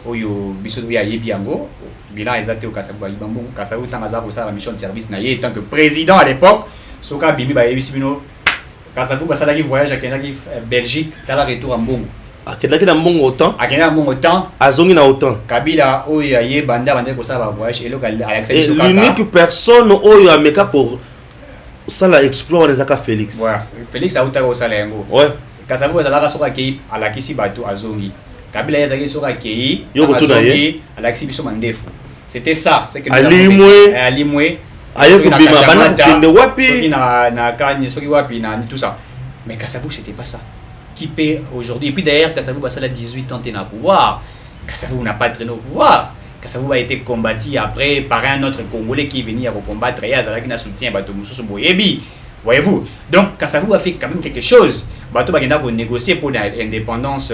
Oyo biso ya yebiango. Bilan exact au Kasavubu ayiba mbongo. Kasavubu tanga za ko ça la mission de service na ye tant que président à l'époque. soka bimi ba yebisi bino Kasavubu basala qui voyage à Belgique dans la retour en Bongo. Akendaki na mbongo autant. Akendaki na mbongo autant. Azongi na autant. Kabila oyo aye banda ko ça va voyage et l'unique personne oyo ameka pour ça la explore les aka Félix. Ouais. Félix a utaka osala yango. Ouais. Kasavubu basala soka kei alakisi bato azongi. Kabila yazaki soka kei azongi alakisi biso mandefu. C'était ça, c'est que Alimwe. Ayo kubima bana kende wapi soki na kanye soki wapi na tout ça. Mais Kasavubu c'était pas ça. Qui paie aujourd'hui. Et puis d'ailleurs, Kasavubu a 18 ans au pouvoir. Kasavubu n'a pas traîné au pouvoir. Kasavubu a été combattu après par un autre Congolais qui est venu à combattre et qui a soutien Bato Moussou Boyebi. Voyez-vous. Donc Kasavubu a fait quand même quelque chose. Bato Bagenda pour négocier pour l'indépendance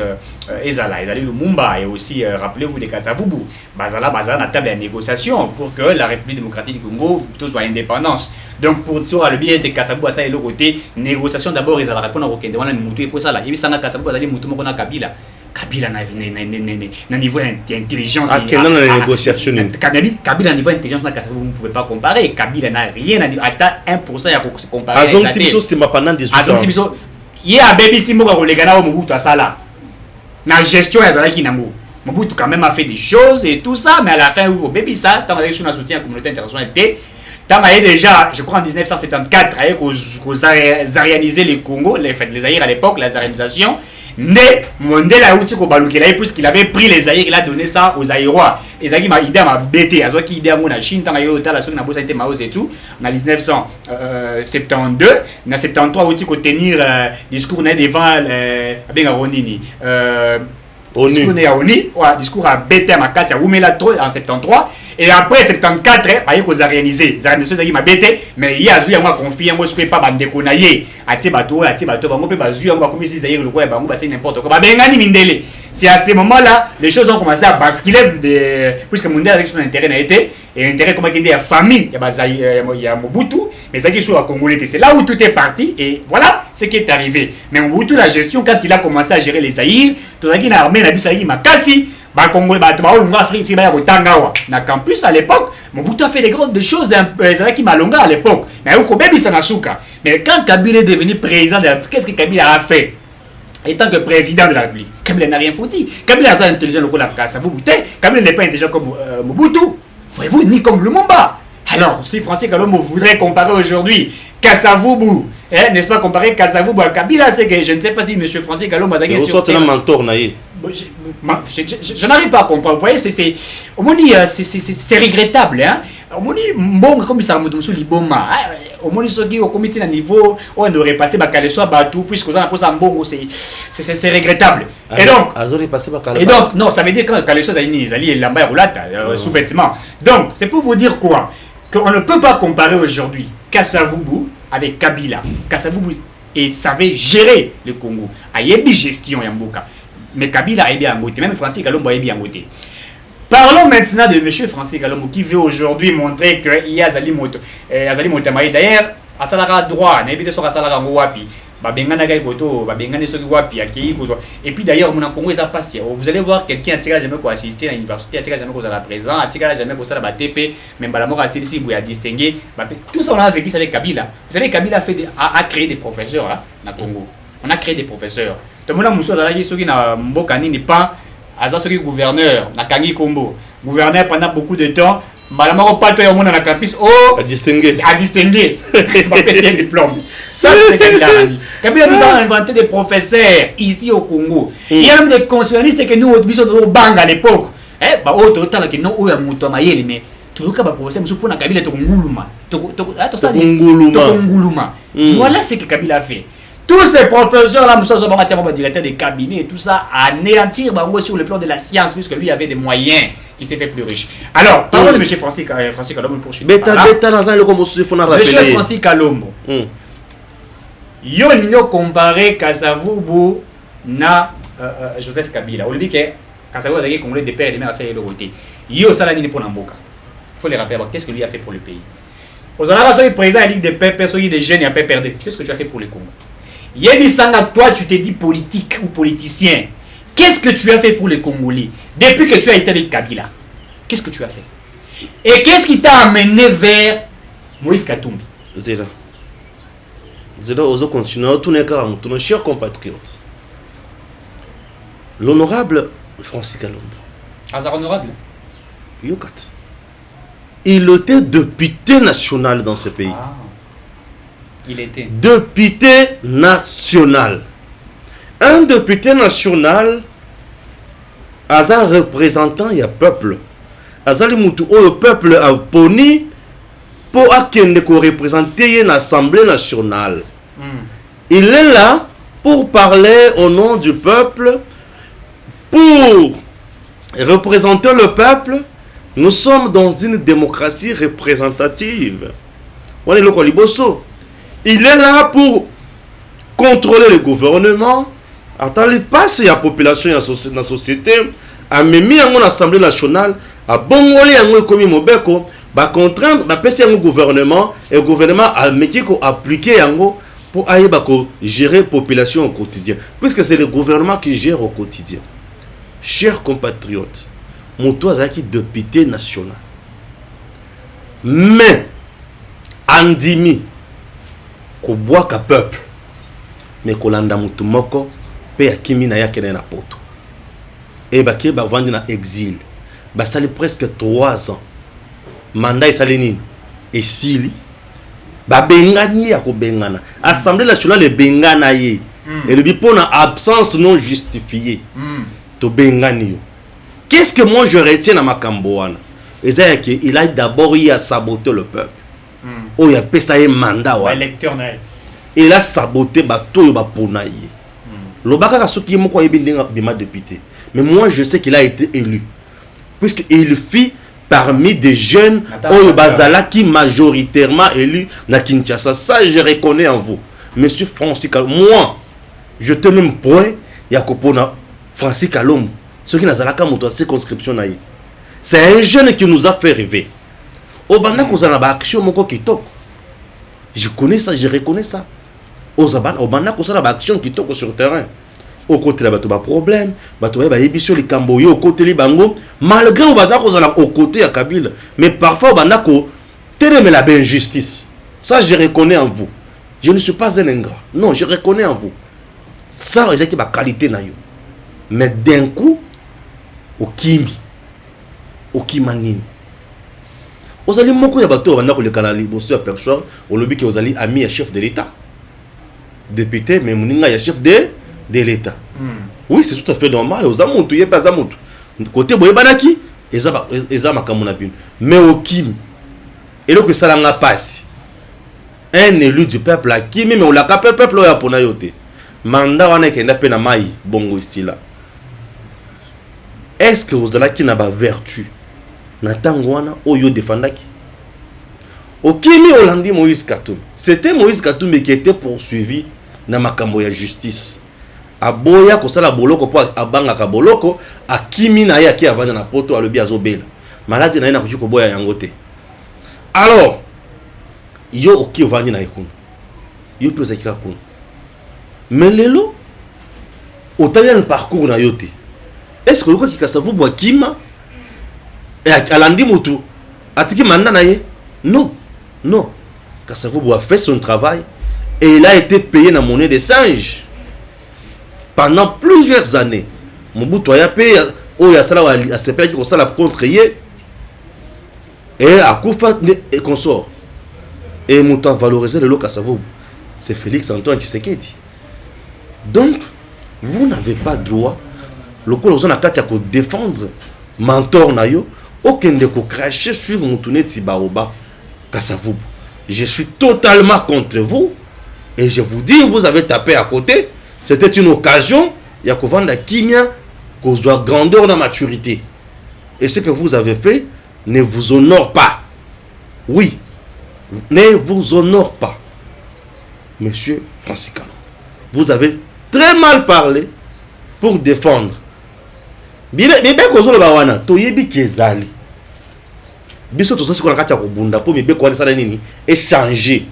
Ezala. Ezali Lumumba et aussi, rappelez-vous de Kasavubu. Bazala na table de négociation pour que la République démocratique du Congo tout soit indépendance. Donc pour sur le bien de Kasavubu ça et le côté négociation d'abord Ezala répondre au Kende wana mutu il faut ça là. Il sanga Kasavubu azali mutu moko na Kabila. Kabila na niveau d'intelligence. À quel moment la négociation Kabila niveau d'intelligence na Kasavubu vous ne pouvez pas comparer. Kabila n'a rien à dire. Ata 1% ya se comparer. Azong Sibiso c'est ma pendant 18 ans. Azong Sibiso il y a baby Simboka Olegana au Mobutu Asala. La gestion Ezalaki Nango. Mobutu quand même a fait des choses et tout ça, mais à la fin, au baby ça, tant qu'il y a un soutien à la communauté internationale, tant qu'il y a déjà, je crois en 1974, avec aux arianisé les Congo, les Zaïres à l'époque, la zarianisation, né Mondela Outi Kobalukela, puisqu'il avait pris les Zaïres, il a donné ça aux Zaïrois. Les Zaïres m'a idée à bêter, à ce qui idée à mon Chine, tant qu'il y a eu la Souk Nabo Sainte Maos et tout, en 1972, en 73, Outi ko tenir discours devant Abenga Ronini. Discours à Oni, discours à Bete Makasi à Oumela trop en 73 et après 74 aïe qu'on a réalisé m'a bête mais il y a eu moi confié moi ce que pas bande konaye ati bato bango pe bazu moi comme si zaïre le quoi bango c'est n'importe quoi ba bengani mindele. C'est à ce moment-là les choses ont commencé à basculer puisque Mundele avec son intérêt n'a été et intérêt comme il y a famille il y a Mobutu mais ça qui soit à Congolais c'est là où tout est parti et voilà ce qui est arrivé. Mais Mobutu la gestion quand il a commencé à gérer les Zaïre tout ça qui n'a armé la bisaï makasi ba Congolais ba to Afrique ti ba Rotangawa na campus à l'époque Mobutu a fait des grandes choses ça qui malonga à l'époque mais au Kobebi sanasuka. Mais quand Kabila est devenu président qu'est-ce que Kabila a fait? Étant que président de la République, Kabila n'a rien foutu. Kabila est intelligent comme la Kasavubu. Kabila n'est pas intelligent comme Mobutu. Voyez-vous, ni comme Lumumba. Alors, si Francis Kalombo voudrait comparer aujourd'hui Kasavubu, n'est-ce pas comparer Kasavubu à Kabila, c'est que je ne sais pas si M. Francis Kalombo a gagné sur un mentor naïf. Je n'arrive pas à comprendre. Vous voyez, c'est regrettable. Hein? Bon, comme ça, Liboma. Au moins, ceux qui ont commis un niveau où on aurait passé Bakaleso Batou, puisque vous en avez un bon, c'est regrettable. Et donc, non, ça veut dire que Kaleso Zali Lamba Roulata, sous-vêtements. Donc, c'est pour vous dire quoi? Qu'on ne peut pas comparer aujourd'hui Kasavubu avec Kabila. Kasavubu savait gérer le Congo. Il y a une gestion Yamboka. Mais Kabila a bien goûté, même Francis Kalombo a bien goûté. Parlons maintenant de M. Francis Kalombo qui veut aujourd'hui montrer qu'il y a Azali Montamaï. D'ailleurs, à Salara droit, n'habite sur Salara Wapi. Et puis d'ailleurs, mon Congo, ça passe. Vous allez voir quelqu'un qui a jamais assisté à l'université, qui a jamais présent, qui a jamais TP, même Balamor a distingué. Tout ça, on a vécu avec Kabila. Vous savez, Kabila a créé des professeurs au Congo. On a créé des professeurs. Tout le monde a dit que Mbokani n'est pas gouverneur, na Kangi Kombo. Gouverneur pendant beaucoup de temps. Malamaro pas toi on a la campus à distinguer pas passer un diplôme. Ça c'est Kabila a dit. Kabila nous a inventé des professeurs ici au Congo. Il y a même des constitutionnalistes que nous au bang à l'époque. Bah autant que nous au muto mayeli mais tout cas ba professeur muso pona Kabila to nguluma. Voilà ce que Kabila a fait. Tous ces professeurs-là, nous sommes directeur de cabinet et tout ça, anéantir sur le plan de la science, puisque lui avait des moyens qui s'est fait plus riche. Alors, parlons de M. Francis Kalombo pour M. Francis Kalombo. Yo comparé Kasavubu na Joseph Kabila. On dit que Kasavubu a congolais de père et de mère à le côté. Yo Salani pour Namboka. Il faut les rappeler, qu'est-ce que lui a fait pour le pays. Aux Anara, président à la Ligue des personnes, des jeunes, et à perdre. Qu'est-ce que tu as fait pour le Congo? Yebi Sanga, toi tu t'es dit politique ou politicien. Qu'est-ce que tu as fait pour les Congolais depuis que tu as été avec Kabila? Qu'est-ce que tu as fait? Et qu'est-ce qui t'a amené vers Moïse Katumbi? Zéro. Nous continuons tous les cas, nos chers compatriotes. L'honorable Francis Kalombo. Hasard honorable. Yokat. Il était député national dans ce pays. Ah. Il était. Député national. Un député national, Azar représentant, il y a peuple. Azali Moutou, le peuple a poni pour représenter l'Assemblée nationale. Il est là pour parler au nom du peuple, pour représenter le peuple. Nous sommes dans une démocratie représentative. Il est là pour contrôler le gouvernement. Attends, il passe la population dans la société. A mis en l'Assemblée nationale, a bongolé en commis mobeko, ba contraindre, ba passer un gouvernement et le gouvernement a mis ko appliquer yango pour aller gérer la population au quotidien. Puisque c'est le gouvernement qui gère au quotidien. Chers compatriotes, Moutou Azaki député national. Mais, Andimi, ko boit ka peuple, mais ko landa Moutou Moko, pe akimi na yakene na poto. Et bah qui va vendre dans exil, bah ça fait presque 3 ans. Mandat et salénine et sili, bah bengani ya ko bengana. Assemblée nationale bengana ye. Et le bipon en absence non justifiée. To bengani yo. Qu'est-ce que moi je retiens dans ma camboana? Il a d'abord eu à saboter le peuple. Oh il a fait ça un mandat wa. Électeur na. Il a saboté bateau yo ba ponaye. Le baka soki moko yebinga bima député. Mais moi, je sais qu'il a été élu. Puisqu'il fit parmi des jeunes Bazala qui majoritairement élus na Kinshasa. Ça, je reconnais en vous. Monsieur Francis Kalombo. Moi, je te même point, Yakopona Francis Kalombo. Ce qui n'a pas de circonscription. C'est un jeune qui nous a fait rêver. Au banda qu'on a action moko qui top. Je connais ça, je reconnais ça. Au banda qu'on a action qui top sur le terrain. Au côté là ba problème bato ba yebiso li kamboyo au côté li bango malgré au banda ko au côté à Kabila mais parfois banda ko télé la injustice. Ça je reconnais en vous. Je ne suis pas un ingrat. Non, je reconnais en vous. Ça c'est ba qualité na yo. Mais d'un coup au kimi au kimanini ozali moko ya bato banda ko le kanali bosso ya perso au lobby que ozali ami ya chef de l'état député mais muninga ya chef de l'État. Oui, c'est tout à fait normal. Aux amoutous, il n'y a pas d'amoutous. Côté Boyebanaki, ils ont ma camonabine. Mais au Kim, et là que ça n'a pas passé. Un élu du peuple à Kim, mais on l'a capé peuple à Ponayote. Mandat on est qu'il n'a pas na maï bongo ici là. Est-ce que vous avez qui n'a pas vertu? Natangwana oyo défendaki. Au Kimi Hollandi Moïse Katoum. C'était Moïse Katoum qui était poursuivi dans ma cambo ya justice. Aboya ko sala boloko po abanga ka boloko akimi na yaki avanda na poto alobi azobela maladi na ina ko boya yango te. Alors yo oki ovandi na ekunu yo pose kika kunu mais lelo otali le parcours na yote est-ce que yoko kikasa vu bo kima et alandi mutu atiki manda na ye non non Kasavubu a fait son travail et il a été payé na monnaie de singe pendant plusieurs années. Mobutu a payé au Yasala a sepelé qui console contre yé et à Koufa et consort. Et Mobutu a valorisé le lot Kasavubu. C'est Félix Antoine Tshisekedi. Donc, vous n'avez pas droit, le coup vous en a défendre mentor nayo, aucun de vous cracher sur Moutoune Tibaoba Kasavubu. Je suis totalement contre vous et je vous dis, vous avez tapé à côté. C'était une occasion, il y a qu'au la kimia, qu'on soit grandeur dans maturité. Et ce que vous avez fait ne vous honore pas. Oui, ne vous honore pas. Monsieur Francis Kalombo, vous avez très mal parlé pour défendre. Bien que vous avez toyebi kezali. Biso to sasi ko nakati ya kubunda po mibe ko sala nini échanger.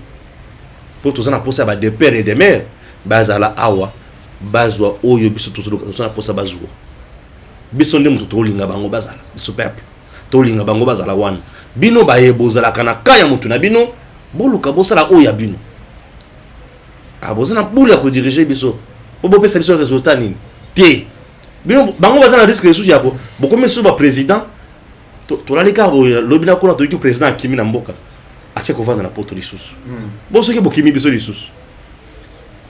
Pour tout ça na posa ba de père et de mère bazala awa bazwa oyo biso to na posa bazwa. Biso ndem to tolinga bango bazala biso peuple. Tolinga bango bazala wana. Bino ba yebozala kana kaya mutu na bino boluka bosala oya bino. Ah, vous avez boule à diriger biso. Vous pouvez faire le résultat nini. Pied. Bien, bango bazana risque de souci yako. Beaucoup mais sur le président. Tu l'as les cas l'obina ko na to président Kimi na mboka. Akia ko vendre na poto lisusu. Bon ceux qui bokimi biso lisusu.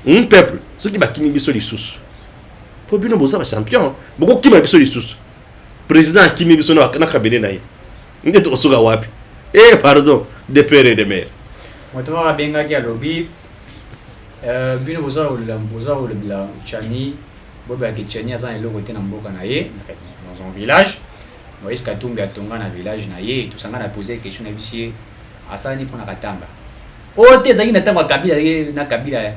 Un peuple, ceux qui ba kimi biso lisusu. Po bino boza ba champion. Beaucoup qui ba biso lisusu. Président Kimi biso na kabine na ye. Nde to soga wapi. Pardon, de père et de mère. Moi to va benga ki alobi bino boza o le chani boba ki chani azan eloko te na mboka na ye dans un village. Moïse Katumbi atonga na village na ye tout sanga na poser question na bisier asani pona katanga. O te zaki na tamba kabila na kabila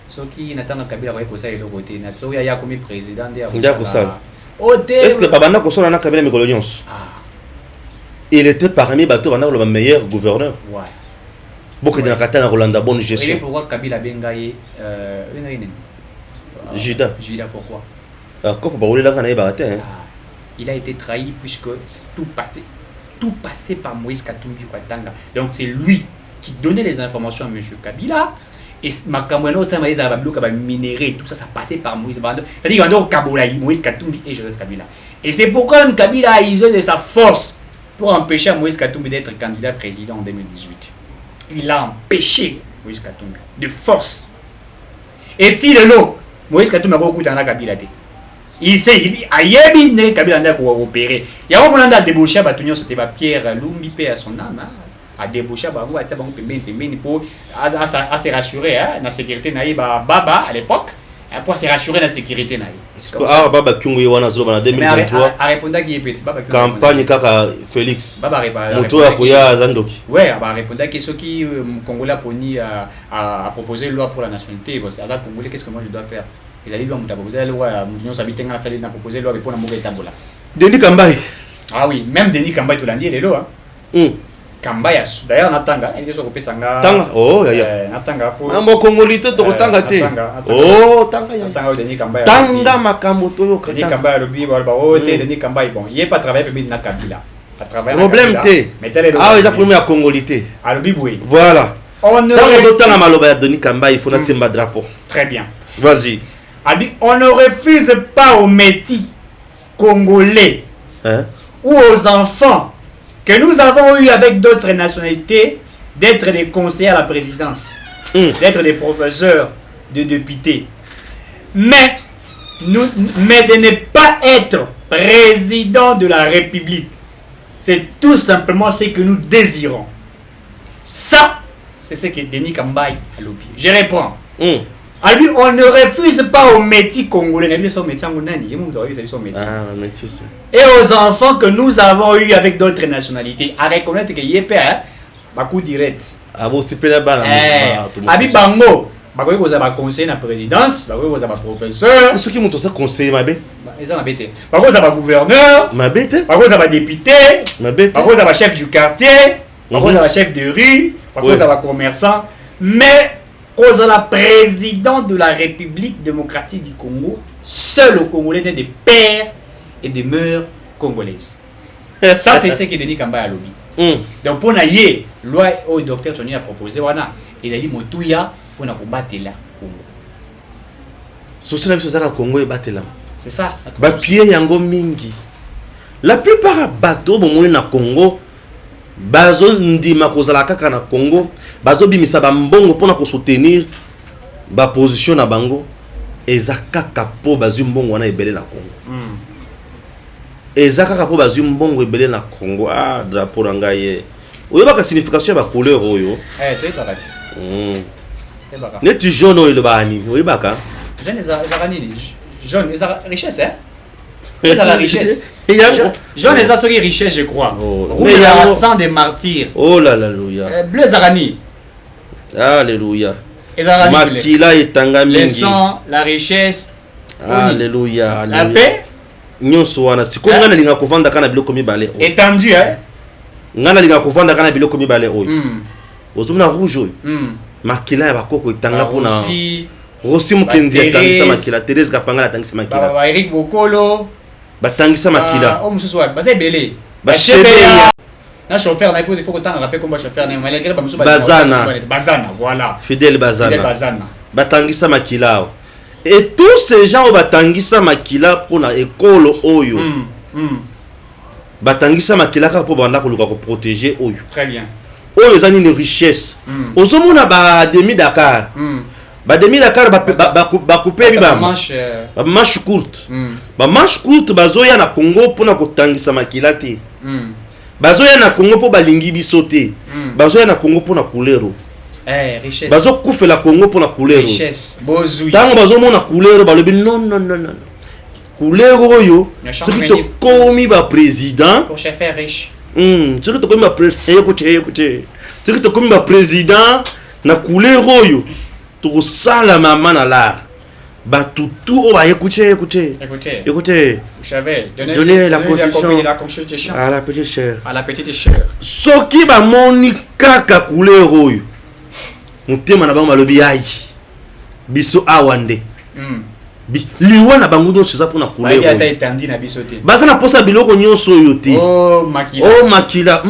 soki na tamba kabila ba ko sa eloko te na so ya komi président de ko sala. O te est-ce que babana ko sala na kabila mikolo nyonso? Il était parmi bateau bana le meilleur gouverneur. Ouais. Beaucoup de nakatanga Rolanda bonne gestion. Et pourquoi kabila bengaye Juda pourquoi? Comme ba olela kana ibate hein. Il a été trahi puisque tout passé par Moïse Katumbi Kwatanga. Donc c'est lui qui donnait les informations à M. Kabila. Et Makamweno Samaïza Bablouka va minérer, tout ça, ça passait par Moïse Bando. C'est-à-dire qu'il y a Kaboulaï, Moïse Katumbi et Joseph Kabila. Et c'est pourquoi même Kabila a usé de sa force pour empêcher Moïse Katumbi d'être candidat président en 2018. Il a empêché Moïse Katumbi de force. Et il est là, Moïse Katumbi a beaucoup de Kabila. Il sait, il a yébiné Kabila n'a pas opéré. Il y a un peu de débauché à Batunio, c'était Pierre Lumbi, paix à son âme, à débaucher à Bango, à pour se rassurer dans la sécurité naïe, Baba à l'époque, pour se rassurer dans la sécurité naïe. Ah, Baba Kyungu Yawana Zoba en 2023. A répondu qu'il est petit, Baba campagne Kaka Félix. Baba répondait. Moto à Koya Zandoki. Ouais, Baba répondait que ceux qui Congolais Poni a proposé une loi pour la nationalité. Bon, c'est à Congolais, qu'est-ce que moi je dois faire? Ils allaient lui proposer la loi, nous s'habiter dans la salle, proposer la loi pour la mourir tambola. Denis Kambaye. Ah oui, même Denis Kambaye tout l'année, il est là. Kambaye, d'ailleurs, Natanga, il est sur le Sanga. Tanga, oh, ya. Natanga pour. Un bon Congolité, tu Tanga te. Oh, Tanga, ya. Tanga, Denis Kambaye. Tanga Makamoto, Denis Kambaye, le bibo, Denis Kambaye, bon, il n'est pas travaillé pour na Kabila. Problème te. Ah, il a premier à Congolité. Ah, le bibo, oui. Voilà. On ne. Tant à Maloba, Denis Kambaye, il faut lancer un drapeau. Très bien. Vas-y. On ne refuse pas aux métis congolais ou aux enfants que nous avons eu avec d'autres nationalités d'être des conseillers à la présidence, d'être des professeurs, de députés. Mais de ne pas être président de la République. C'est tout simplement ce que nous désirons. Ça, c'est ce que Denis Kambaye a lobby. Je réponds. À lui, on ne refuse pas aux métis congolais. Et aux enfants que nous avons eu avec d'autres nationalités. À reconnaître que Yépe, un coup direct. Abi Bango, vous avez conseiller dans la présidence, vous avez professeur. C'est ceux qui m'ont conseillé, ma bête. Vous avez gouverneur, ma bête. Vous avez député, vous avez chef du quartier, vous avez chef de rue, vous avez commerçant. Mais cause la président de la République démocratique du Congo, seul au Congolais n'est de père et de mœurs congolaises. Ça, c'est ce que Denis Kambaye a lobby. Donc, pour naïe, loi au docteur Tony a proposé, il a dit Motouya pour nous combattre là Congo. C'est ça. La plupart des bateaux na Congo, bazo ndima kozala kaka na Congo, bazo bimisa ba mbongo pona ko soutenir ba position na bango, ezaka kapo bazu mbongo wana ebele na Congo. Ezaka kapo bazu mbongo ebele na Congo. Ah, drapeau na ngai. Oyoba ka signification ba couleur oyo. Très bakati. Neti jaune oyo le bani, oyoba ka. Jaune ezaka nini? Jaune ezaka richesse hein? C'est la richesse. Jaune les assoris richesse, je crois. Rouge la sang des martyrs. Oh là là, alléluia. Bleu Zarani. Alléluia. Makila et Tangami. Le sang, la richesse. Alléluia. La paix. Nyonso wana siko ngana linga kovanda kana biloko mibale. Étendu hein. Ngana linga kovanda kana biloko mibale oyo. Ozumna rouge oyo. Makila ya bakoko itanga pona. Rossi Mukendi atangisa makila, Thérèse Kapanga atangisa makila. Ba Eric Bokolo batangisa makila. O mususu wa basa belé. Ba Shebeya. Un chauffeur, il faut autant rappeler comme chauffeur. Bazana. Bazana, voilà. Fidèle Bazana. Fidèle Bazana. Batangisa makila. Et tous ces gens au batangisa makila pour la école oyo. Batangisa makila pour banda ko protéger oyo. Très bien. Oyo zani une richesse. Ozomona ba demi Dakar. Ba demi Dakar ba couper ba manche courte. Ba manche courte bazoya na Congo pour na kotangisa makila te. Bazoya na Congo pour balingi bisote. Bazoya na Congo pour na couleur. Richesse. Bazo koufe la Congo pour la couleur. Richesse. Bozui. Tango bazo mona couleur ba lobi non. Couleur oyo. Ce qui te commis ba président. Pour chef riche. Ce qui te commis ba président. Écoutez. Ce qui te commis ba président na couleur oyo. To sala maman na la. Ba tout o ba écoutez. Vous savez, donnez la constitution à la petite chère. À la petite chère. Soki ba moni kaka couleur oyo. Mutema na bango malobi ai biso awande liwa na bango no seza pona couleur ba ya etandi na biso te baza na posa biloko nyonso oyo te makila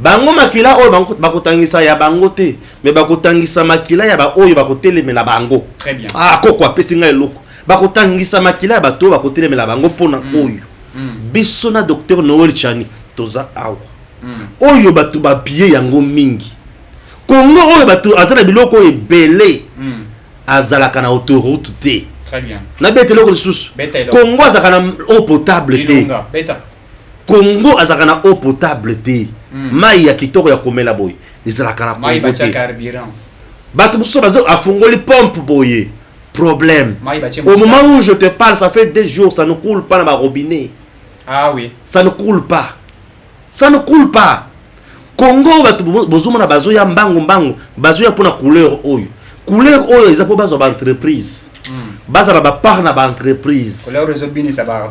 bango makila oyo bango bakotangisa ya bango te mais bakotangisa makila ya ba oyo bakotelemela bango. Très bien. Koko apesi ngai eloko bakotangisa makila ya bato bakotelemela bango pona oyo biso na docteur Noel Chani toza awa oyo bato babie yango mingi Congo oyo bato azana biloko ebele azalaka na autoroute te. Très bien. Na betelo ko lisusu Congo azalaka na eau potable te. Congo azalaka na eau potable te. Mai ya kitoko ya komela boy ezalaka na Congo te. Bato muso bazo afungoli pompe boye problème. Au moment où je te parle ça fait 2 jours ça ne coule pas dans ma robinet. Ah oui. Ça ne coule pas. Congo bato bozuma na bazo ya mbangu bazo ya pona couleur oyo eza po bazo ba entreprise baza na ba part na ba entreprise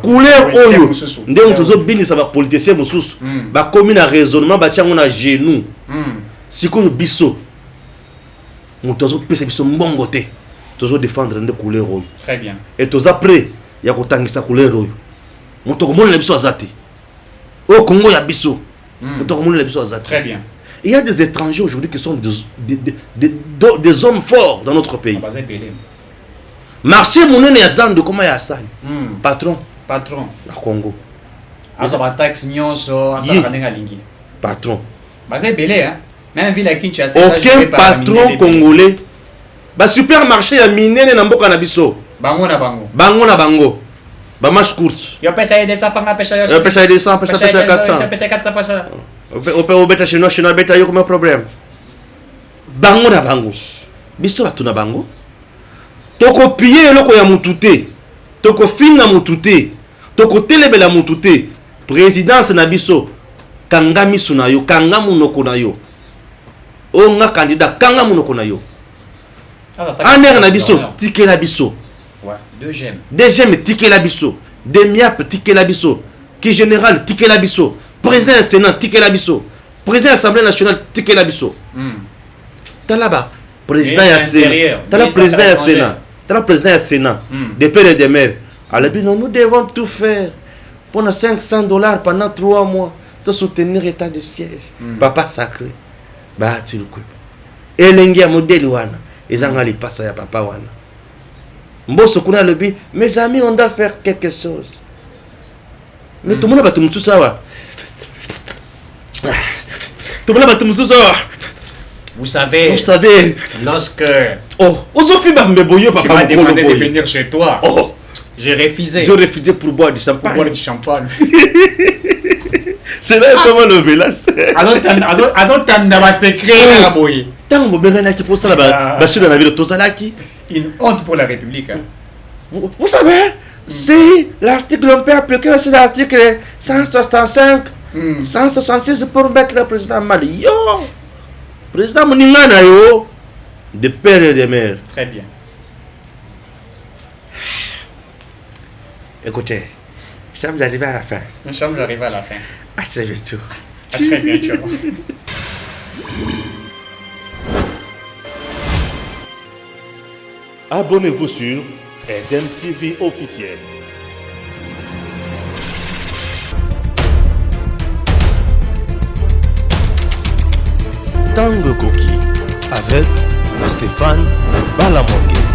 couleur oyo ndenge tozo binisa ba politicien mususu ba komi na raisonnement ba tiango na genou sikoyo biso muto zo pesa biso mbongo te tozo défendre nde couleur oyo. Très bien. Et toza prêt ya kotangisa couleur oyo muto ko mona biso azati o Congo ya biso. Très bien. Il y a des étrangers aujourd'hui qui sont des hommes forts dans notre pays. Marché monene ya zando comment ya sali. Patron. Na Congo. Asa tax nyonso asa kanenga lingi. Patron. Bazé belé hein. Même ville à Kinshasa. Aucun patron congolais. Ba supermarché ya minene na mboka na biso. Bango na bango. Ba marche courte. Yo pesa ide sa fanga pesa yo. Yo pesa ide 100, pesa 400. Pesa 400 pesa. Au beta chez nous beta yo comme problème. Bango na bango. Biso batuna bango. Toko piye loko ya mutute. Toko finna mutute. Toko telebela mutute. Présidence na biso kanga misu na yo, kanga munoko na yo. O nga candidat kanga munoko na yo. Aner na biso, tike la biso. Ouais, 2 gemmes. 2 gemmes tike la biso. Demiap tike la biso. Qui général tike la biso. Président du Sénat tike la biso. Président de l'Assemblée nationale tike la biso. Talaba président ya Sénat. Talaba président ya Sénat. Talaba président ya Sénat. Des pères et des mères. Alors nous devons tout faire pour $500 pendant 3 mois pour soutenir l'état de siège. Papa sacré. Bah tu le coup. Elengi ya modèle wana. Ezanga li passa ya papa wana. Mboso kuna lobi, mes amis, on doit faire quelque chose. Mais tout le monde va te montrer ça. Tout le monde va te montrer ça. Vous savez, lorsque tu m'as demandé de venir chez toi, j'ai refusé. J'ai refusé pour boire du champagne. C'est là comment le village. Alors, t'en as secret à boyer. Une honte pour la République. Hein. Vous savez, si l'article, on peut appliquer aussi l'article 165, 166 pour mettre le président Mali. Yo! Président Mouningana, yo! De père et de mère. Très bien. Écoutez, nous sommes arrivés à la fin. Nous sommes arrivés à la fin. À très bientôt. À très bientôt. Abonnez-vous sur Eden TV officiel. Tango Koki avec Stéphane Balamoke.